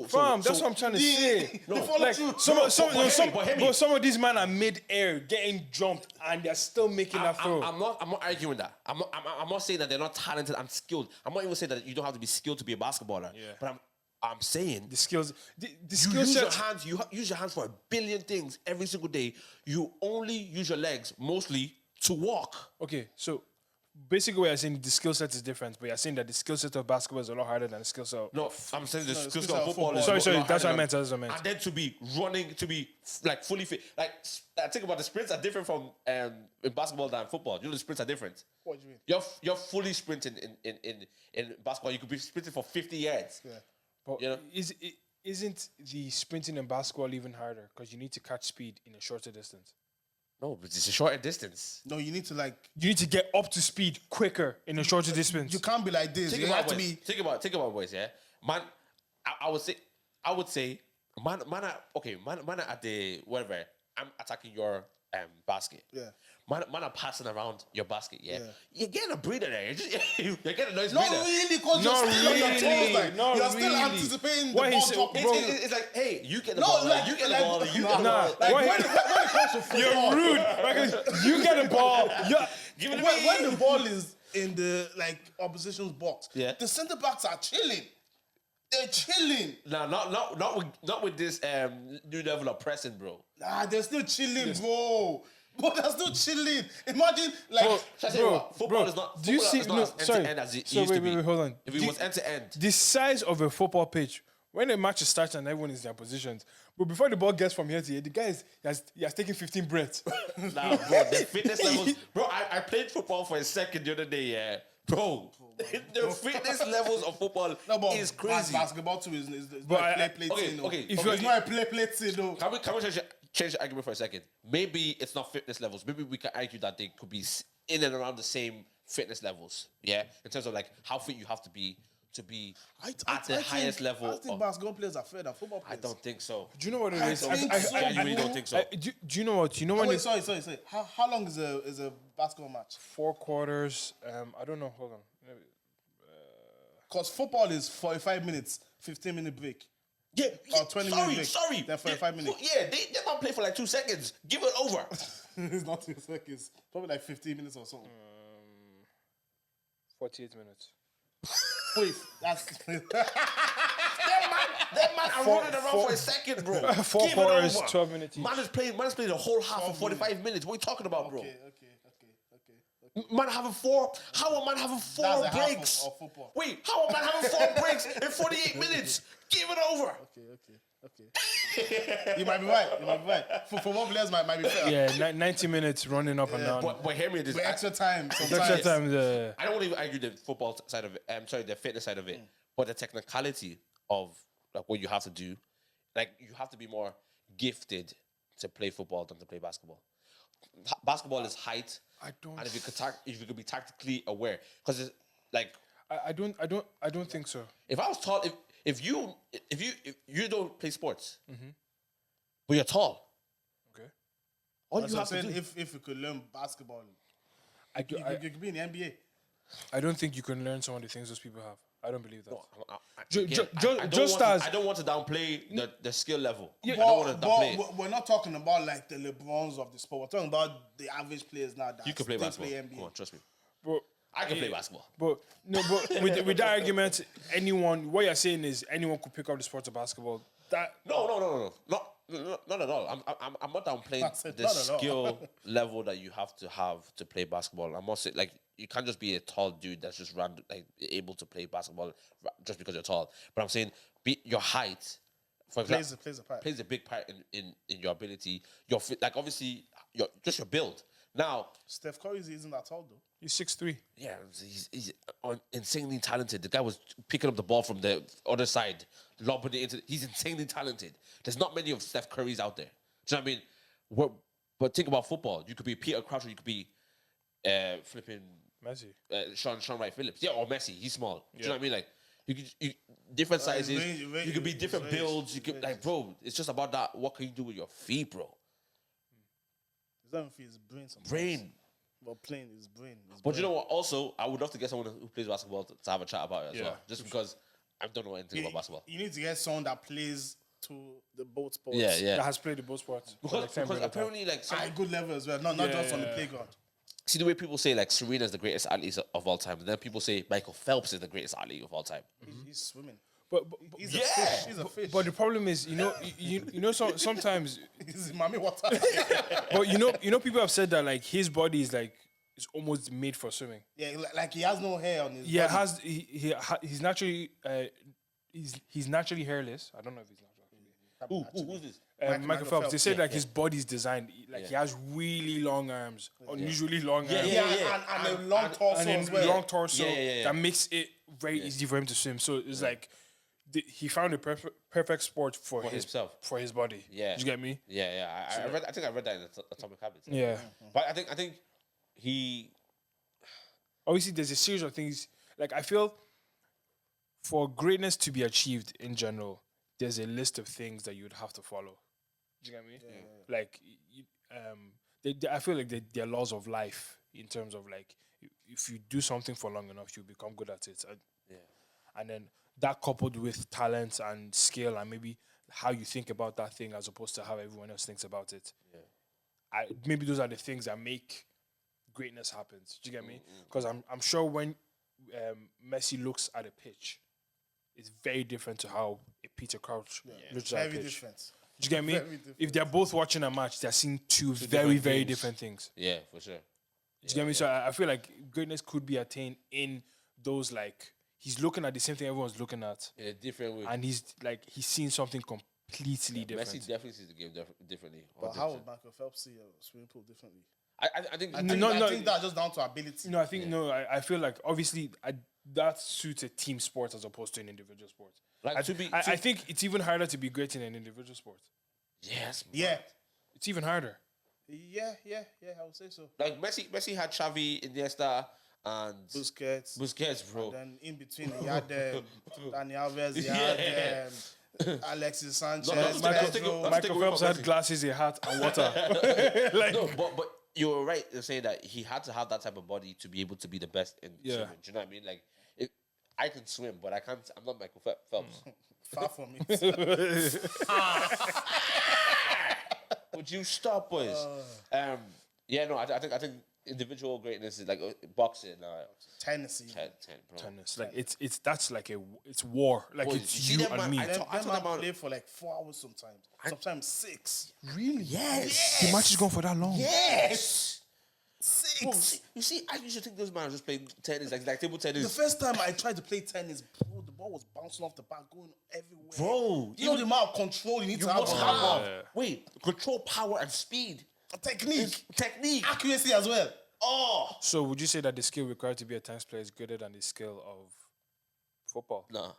Fam, that's what I'm trying to say. They follow Like through. some of these men are mid-air getting jumped and they're still making that throw. I'm not arguing that. I'm not saying that they're not talented and skilled. I'm not even saying that you don't have to be skilled to be a basketballer. Yeah. But I'm saying The skills, the you skill use your set. hands. You use your hands for a billion things every single day. You only use your legs mostly to walk. Okay, so basically, what you're saying the skill set is different, but you're saying that the skill set of basketball is a lot harder than the skill set. No, I'm saying the No, skill skill set set of of football football. is Sorry, a sorry, lot that's what I harder meant, than- that's what I meant. And then to be running, to be like fully fit. Like I think about the sprints are different from in basketball than football. You know the sprints are different. What do you mean? You're fully sprinting in basketball. You could be sprinting for 50 yards. Yeah. But You know? isn't the sprinting in basketball even harder because you need to catch speed in a shorter distance? No, but it's a shorter distance. No, you need to like. You need to get up to speed quicker in a shorter distance. You can't be like this. Think You about have to boys. be. Think about boys. Yeah, man. I would say, man. Man are at the whatever. I'm attacking your basket. Yeah. Man are passing around your basket. Yeah. Yeah. You're getting a breather there. You're getting a nice Not breather. really, because you're Not still on your really, toes. Like, not you're still really. anticipating What the he ball said- dropping. bro, It's like, hey, you get the No, ball. like- You get the like- ball. You get the Nah, ball. Like, Why- when it comes to football, You're rude. Because you get a ball. Give it to me. when the ball is in the like opposition's box, Yeah. the centre backs are chilling. They're chilling. Nah, not with this new level of pressing, bro. Nah, they're still chilling, bro. But they're still chilling. Imagine, like, Shall I tell you what? Football is not. do you football see? is not No, as end sorry. to end as it So used to wait, be. hold on. If it was end to end, The size of a football pitch, when a match starts and everyone is in their positions, but before the ball gets from here to here, the guy he has taken 15 breaths. nah, bro, the fitness levels, bro. I played football for a second the other day, yeah, bro. The fitness levels of football no, but is crazy. basketball too is But not I- a play okay, thing. okay, If okay. it's not a play thing, though. Can we change the argument for a second? Maybe it's not fitness levels. Maybe we can argue that they could be in and around the same fitness levels. Yeah, in terms of like how fit you have to be at the highest level. I think basketball players are fair than football I players. don't think so. Do you know what it I is? think so. I genuinely don't think so. Do you know what? You know Oh, when wait, it's sorry. How long is a basketball match? 4 quarters? I don't know. Hold on. Because football is 45 minutes, 15-minute break. Yeah, Or 20 minute break. Sorry. Then 45 minutes. Yeah, they not play for like 2 seconds. Give it over. It's not 2 seconds. Probably like 15 minutes or something. 48 minutes. Wait, that's That man are running around for a second, bro. 4 Give it quarters, over. 12 minutes each. Man is playing the whole half for 45 minutes. What are you talking about, bro? okay. Man having four. How a man having four That's a half breaks? of football. Wait, how a man having 4 breaks in 48 minutes? Give it over. Okay. You might be right. For football players might be fair. Yeah, 90 minutes running up and down. But hear me this. With extra time, sometimes. Extra time. I don't want to even argue the football side of it. I'm sorry, the fitness side of it. But the technicality of like what you have to do, like you have to be more gifted to play football than to play basketball. Basketball is height. I don't. And if you could be tactically aware, because it's like I don't think so. if I was tall, if you don't play sports, but you're tall, Okay. all That's you what have I'm to saying. do. If you could learn basketball, I do. you could be in the NBA. I don't think you can learn some of the things those people have. I don't believe that. Again, I don't want to downplay the skill level. I don't want to downplay it. But we're not talking about like the LeBrons of the sport. We're talking about the average players now that You can play still basketball. play NBA. Come on, trust me. Bro, I can play basketball. but with that argument, what you're saying is anyone could pick up the sport of basketball. That No. Not at all. I'm not That's downplaying it, the not at all. skill level that you have to play basketball. I'm also like you can't just be a tall dude that's just able to play basketball just because you're tall. But I'm saying your height, for example, Plays a part. plays a big part in your ability. Your fit, like obviously your build. Now, Steph Curry isn't that tall though. he's 6'3". yeah, he's insanely talented. The guy was picking up the ball from the other side, lobbing it into. He's insanely talented. There's not many of Steph Currys out there. Do you know what I mean? But think about football. You could be Peter Crouch, or you could be flipping Messi. Sean Wright Phillips. Yeah, or Messi. He's small. Do you know what I mean? Like you different sizes. range- you could be different range- builds. You could like, bro. It's just about that. What can you do with your feet, bro? It's not even his brain sometimes. Brain. But playing his brain. But you know what? Also, I would love to get someone who plays basketball to have a chat about it as Yeah. well. Just because I don't know anything about basketball. You need to get someone that plays to the both sports. Yeah. That has played the both sports. for Because, an extended because period of time. apparently, like, At a good level as well. Not just on the playground. see the way people say like Serena's the greatest athlete of all time, and then people say Michael Phelps is the greatest athlete of all time. He's swimming. But He's a fish. He's a fish. but the problem is, sometimes, He's mommy water. but people have said that like his body is like it's almost made for swimming. Yeah, like he has no hair on his Yeah, body. he's naturally he's naturally hairless. I don't know if he's natural. Who's this? Michael Phelps. They said like his body's designed like he has really long arms, unusually long arms. And a long torso And as then well. long torso that makes it very easy for him to swim. So it's like he found a perfect sport for himself, for his body. Yeah, you get me? Yeah. I think I read that in Atomic Habits. Yeah, but I think he. Obviously, there's a series of things. Like I feel, for greatness to be achieved in general, there's a list of things that you would have to follow. Do you get me? Yeah. Like, I feel like they're laws of life in terms of like, if you do something for long enough, you become good at it. And then that coupled with talent and skill and maybe how you think about that thing as opposed to how everyone else thinks about it. Yeah. Maybe those are the things that make greatness happen. Do you get me? Because I'm sure when Messi looks at a pitch, it's very different to how a Peter Crouch looks at a pitch. Very different. Do you get me? If they're both watching a match, they're seeing two very different things. Yeah, for sure. Do you get me? So I feel like greatness could be attained in those, like, he's looking at the same thing everyone's looking at. In a different way. And he's seeing something completely different. Messi definitely sees the game differently. But how would Michael Phelps see a swimming pool differently? I think that's just down to ability. No, I feel like obviously that suits a team sport as opposed to an individual sport. Like I think it's even harder to be great in an individual sport. Yes. Yeah. It's even harder. Yeah, I would say so. Like Messi had Xavi, Iniesta, and Busquets, bro. And then in between, he had Dani Alves, he had Alexis Sanchez. Michael Phelps had glasses, a hat, and water. No, but you were right in saying that he had to have that type of body to be able to be the best in swimming. Do you know what I mean? Like, I can swim, but I can't. I'm not Michael Phelps. Far from it. Would you stop, boys? I think individual greatness is like boxing, tennis, bro. Tennis, like that's like it's war. Like Boys, it's you and me. I play for like 4 hours sometimes 6. Really? Yes. The match is going for that long. Yes. 6. Bro, you see, I used to think those men are just playing tennis, like table tennis. The first time I tried to play tennis, bro, the ball was bouncing off the bat, going everywhere. Bro, you know the amount of control you need to have. Wait, control, power, and speed. Technique. Accuracy as well. So would you say that the skill required to be a tennis player is greater than the skill of football? No.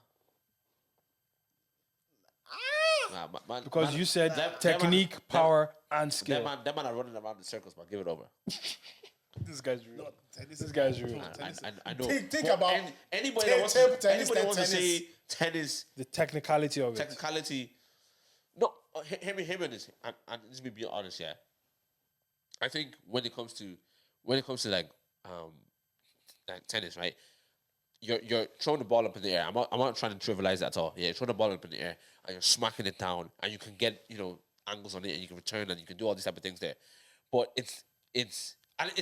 Man, because you said technique, power, and skill. Them man are running around in circles, man. Give it over. This guy's real. This guy's real. I know. Think about anybody that wants to say tennis. The technicality of it. No, hear me on this. And let me be honest, yeah. I think when it comes to like tennis, right? You're throwing the ball up in the air. I'm not trying to trivialize that at all. Yeah, you're throwing the ball up in the air and you're smacking it down and you can get angles on it and you can return and you can do all these type of things there. But it's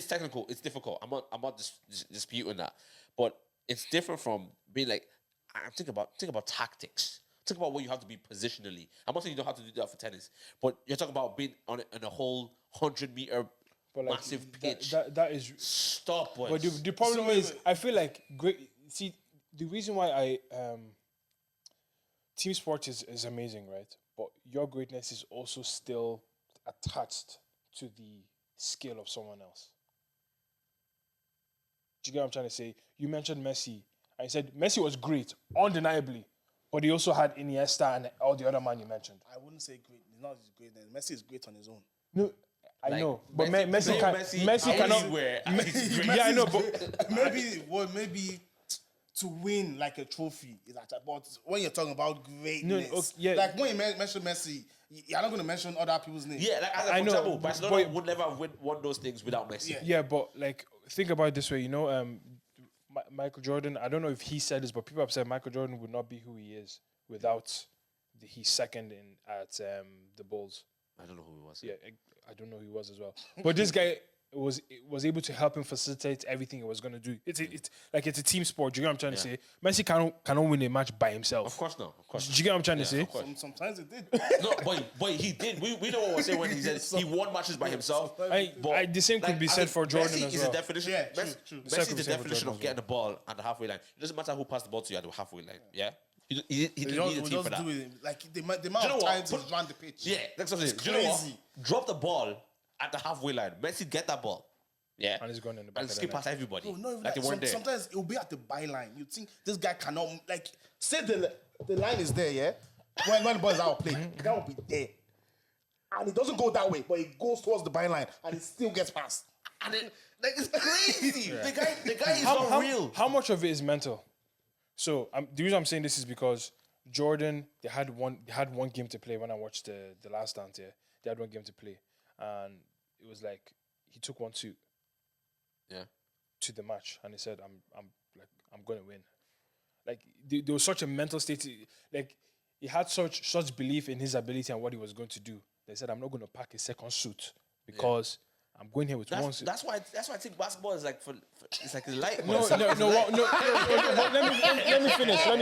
technical. It's difficult. I'm not disputing that. But it's different from being like think about tactics. Think about what you have to be positionally. I'm not saying you don't have to do that for tennis, but you're talking about being on a whole 100-meter massive pitch. That is stop. Boys. But the problem is, I feel like great. See, the reason why team sport is amazing, right? But your greatness is also still attached to the skill of someone else. Do you get what I'm trying to say? You mentioned Messi, and you said Messi was great, undeniably, but he also had Iniesta and all the other man you mentioned. I wouldn't say great. It's not his greatness. Messi is great on his own. No, I know, but Messi cannot. Yeah, I know, but maybe to win like a trophy is that. But when you're talking about greatness, like when you mention Messi, you're not going to mention other people's names. Yeah, like I know. Example, Barcelona would never have won those things without Messi. Yeah, but like think about it this way, Michael Jordan. I don't know if he said this, but people have said Michael Jordan would not be who he is without his second at the Bulls. I don't know who he was. Yeah, I don't know who he was as well. But this guy was able to help him facilitate everything he was going to do. It's a team sport. Do you get what I'm trying to say? Messi cannot win a match by himself. Of course not. Of course. Do you get what I'm trying to say? Sometimes it did. No, but he did. We know what we're saying when he said he won matches by himself. The same could be said for Jordan Messi as is well. the definition. Yeah, Messi true. is the definition of getting the ball at the halfway line. It doesn't matter who passed the ball to you at the halfway line. Yeah. He didn't need a team for that. Do it. Like the amount of times he's run the pitch. Yeah, that's what I'm saying. Do you know what? Drop the ball at the halfway line. Messi get that ball. Yeah. And he's going in the back and of the skip net. past everybody. No, even like they weren't there. sometimes it'll be at the byline. You think this guy cannot, like, say the line is there, yeah? When the ball is out of play, the guy will be there. And it doesn't go that way, but it goes towards the byline and it still gets past. And it, like, it's crazy. The guy is not real. How much of it is mental? So the reason I'm saying this is because Jordan, they had one game to play when I watched the last dance here. They had one game to play, and it was like he took 1-2. Yeah. To the match, and he said, "I'm gonna win." Like there was such a mental state. Like he had such belief in his ability and what he was going to do. They said, "I'm not going to pack a second suit because I'm going here with one suit." That's why I think basketball is like for it's like a light. No. Let me finish. Now let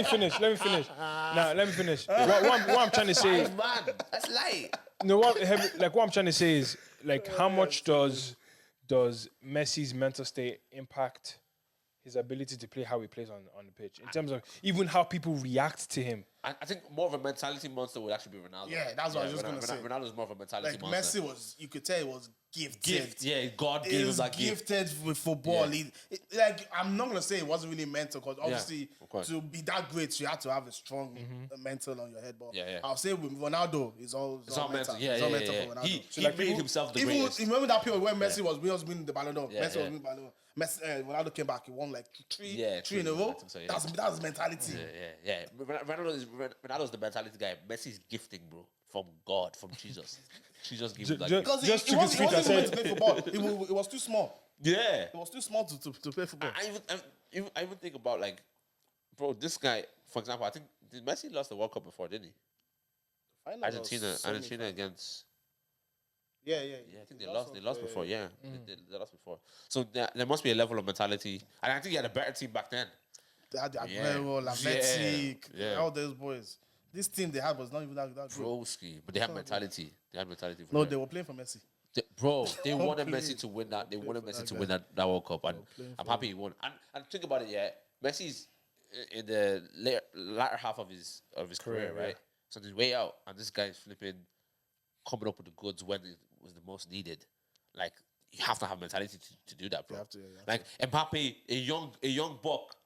me finish. What I'm trying to say. Man, that's light. No, what I'm trying to say is like how much does Messi's mental state impact his ability to play how he plays on the pitch in terms of even how people react to him? I think more of a mentality monster would actually be Ronaldo. Yeah, that's what I was just going to say. Ronaldo's more of a mentality Like monster. Messi was, you could tell he was gifted. Yeah, God He gave him was that gift. gifted with football. Yeah. Like, I'm not going to say it wasn't really mental because obviously of course. to be that great, you have to have a strong mental on your head. But Yeah. I'll say with Ronaldo, it's all mental. Yeah, It's all mental for Ronaldo. He made himself the Even greatest. remember that period when Messi was winning the Ballon d'Or. Yeah, Messi was yeah. winning the Ballon d'Or. Ronaldo came back. He won like three in a I row. think so, yeah. That's mentality. Yeah. Ronaldo's the mentality guy. Messi's gifting, bro, from God, from Jesus. Jesus gave him that gift. Because Just he took his feet wasn't and meant said- to play football. It was too small. Yeah. It was too small to play football. I even think about like, bro, this guy. For example, I think did Messi lost the World Cup before, didn't he? Argentina against. Yeah. I think they lost before. Yeah, they lost before. So there must be a level of mentality, and I think he had a better team back then. They had the Aguero, Lametti, Yeah. all those boys. This team they had was not even that good. Broski, but they had mentality. They had mentality. For No, them. they were playing for Messi. They wanted Messi to win that. They wanted Messi to win that World Cup, and I'm happy he won. And think about it, yeah. Messi's in the latter half of his career, right? So he's way out, and this guy's flipping, coming up with the goods when it was the most needed. Like you have to have mentality to do that, bro. You have to. Like Mbappe, a young buck,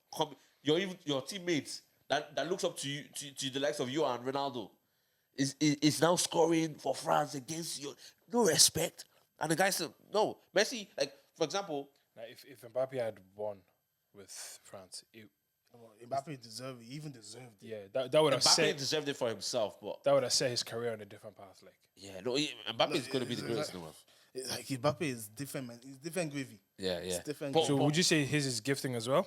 your teammates that looks up to you, to the likes of you and Ronaldo, is now scoring for France against you. No respect. And the guy said, no, Messi, like, for example... Now, if Mbappe had won with France, Mbappe deserved it. He even deserved it. yeah, that would have Mbappe deserved it for himself, but... That would have set his career on a different path. Like, yeah, no, Mbappe is going to be the greatest in the world. Like Mbappe is different, man. He's different gravy. Yeah. It's different. so would you say his is gifting as well,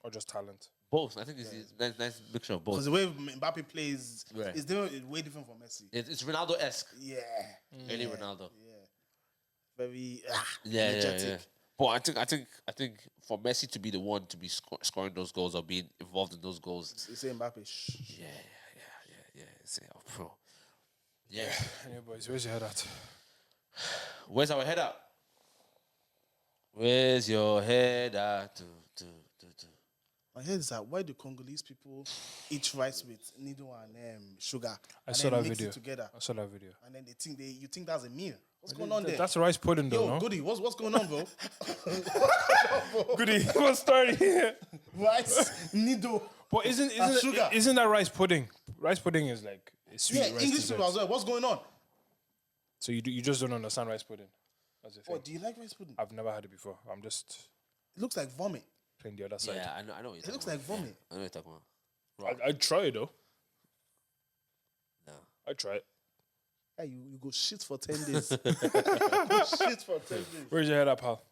or just talent? Both. I think it's a nice mixture of both. Because the way Mbappe plays Right. is different. It's way different from Messi. It's Ronaldo-esque. Yeah. Early Ronaldo. Yeah. Very Yeah. But I think for Messi to be the one to be scoring those goals or being involved in those goals. It's Mbappe. Yeah. It's, bro. Yeah. Anyway, boys, where's your head at? Where's our head at? Where's your head at? My head is that why do Congolese people eat rice with needle and sugar? I and saw then that mix video. it together, I saw that video. and then you think that's a meal? What's going on there? That's rice pudding, though, Yo, no? Goody, what's going on, bro? Goody, what's starting here? Rice, needle, But and sugar. isn't that rice pudding? Rice pudding is like a sweet Yeah, rice English dessert. people as well. What's going on? So you just don't understand rice pudding. That's the thing. Oh, do you like rice pudding? I've never had it before. I'm just It looks like vomit. playing the other side. Yeah, I know what you're It talking looks about. like vomit. I know what you're talking about. I'd try it though. No. I'd try it. Hey, you go shit for 10 days. You go shit for 10 days. Where's your head up, pal?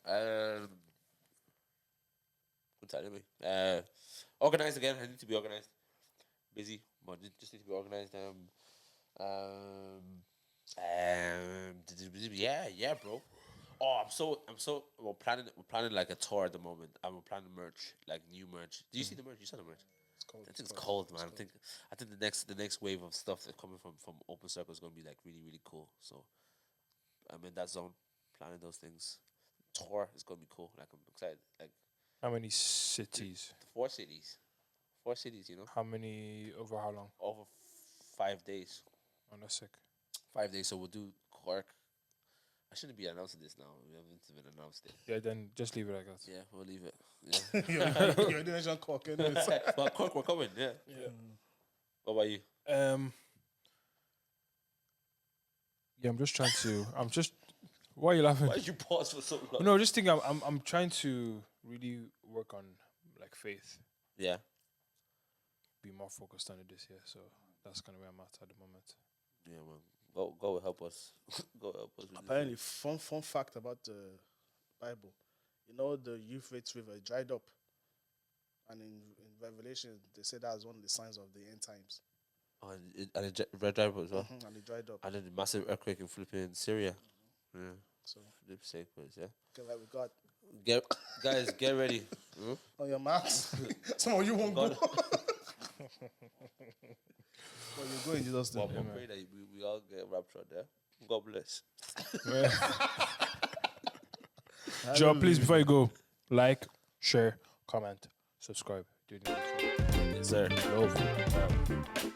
Good time anyway. Organized again. I need to be organized. Busy, but just need to be organized. Yeah, bro. Oh, we're planning like a tour at the moment, and we're planning merch, like new merch. Do you see the merch? You saw the merch? It's cold. I think it's cold, man. I think the next wave of stuff that's coming from Open Circle is gonna be like really, really cool. So I'm in that zone, planning those things. Tour is gonna be cool. Like I'm excited. Like How many cities? 4 cities. 4 cities, How many over how long? over 5 days. Oh, that's sick. 5 days. So we'll do Cork. I shouldn't be announcing this now. We haven't even announced it. Yeah, then just leave it like that. Yeah, we'll leave it. Yeah. You're doing Jean Cork, innit? Well, Cork, we're coming. Yeah. What about you? Yeah, I'm just trying to. Why are you laughing? Why did you pause for so long? No, just think I'm trying to really work on like faith, Yeah. be more focused on it this year. So that's kind of where I'm at the moment. Yeah, man. Go help us. Go help us. With Apparently, fun fact about the Bible. The Euphrates River dried up. And in Revelation, they say that's one of the signs of the end times. Oh, and it red driver as well. And it dried up. And then the massive earthquake in flipping Syria. Yeah. So, Flip safe place, yeah. get right with God. Guys, get ready. On your marks. Some of you won't go. Well, you go in Jesus' name. Well, pray that we all get raptured there. God bless. Joe, please, before you go, like, share, comment, subscribe. Do the next one. Yes, sir. Love.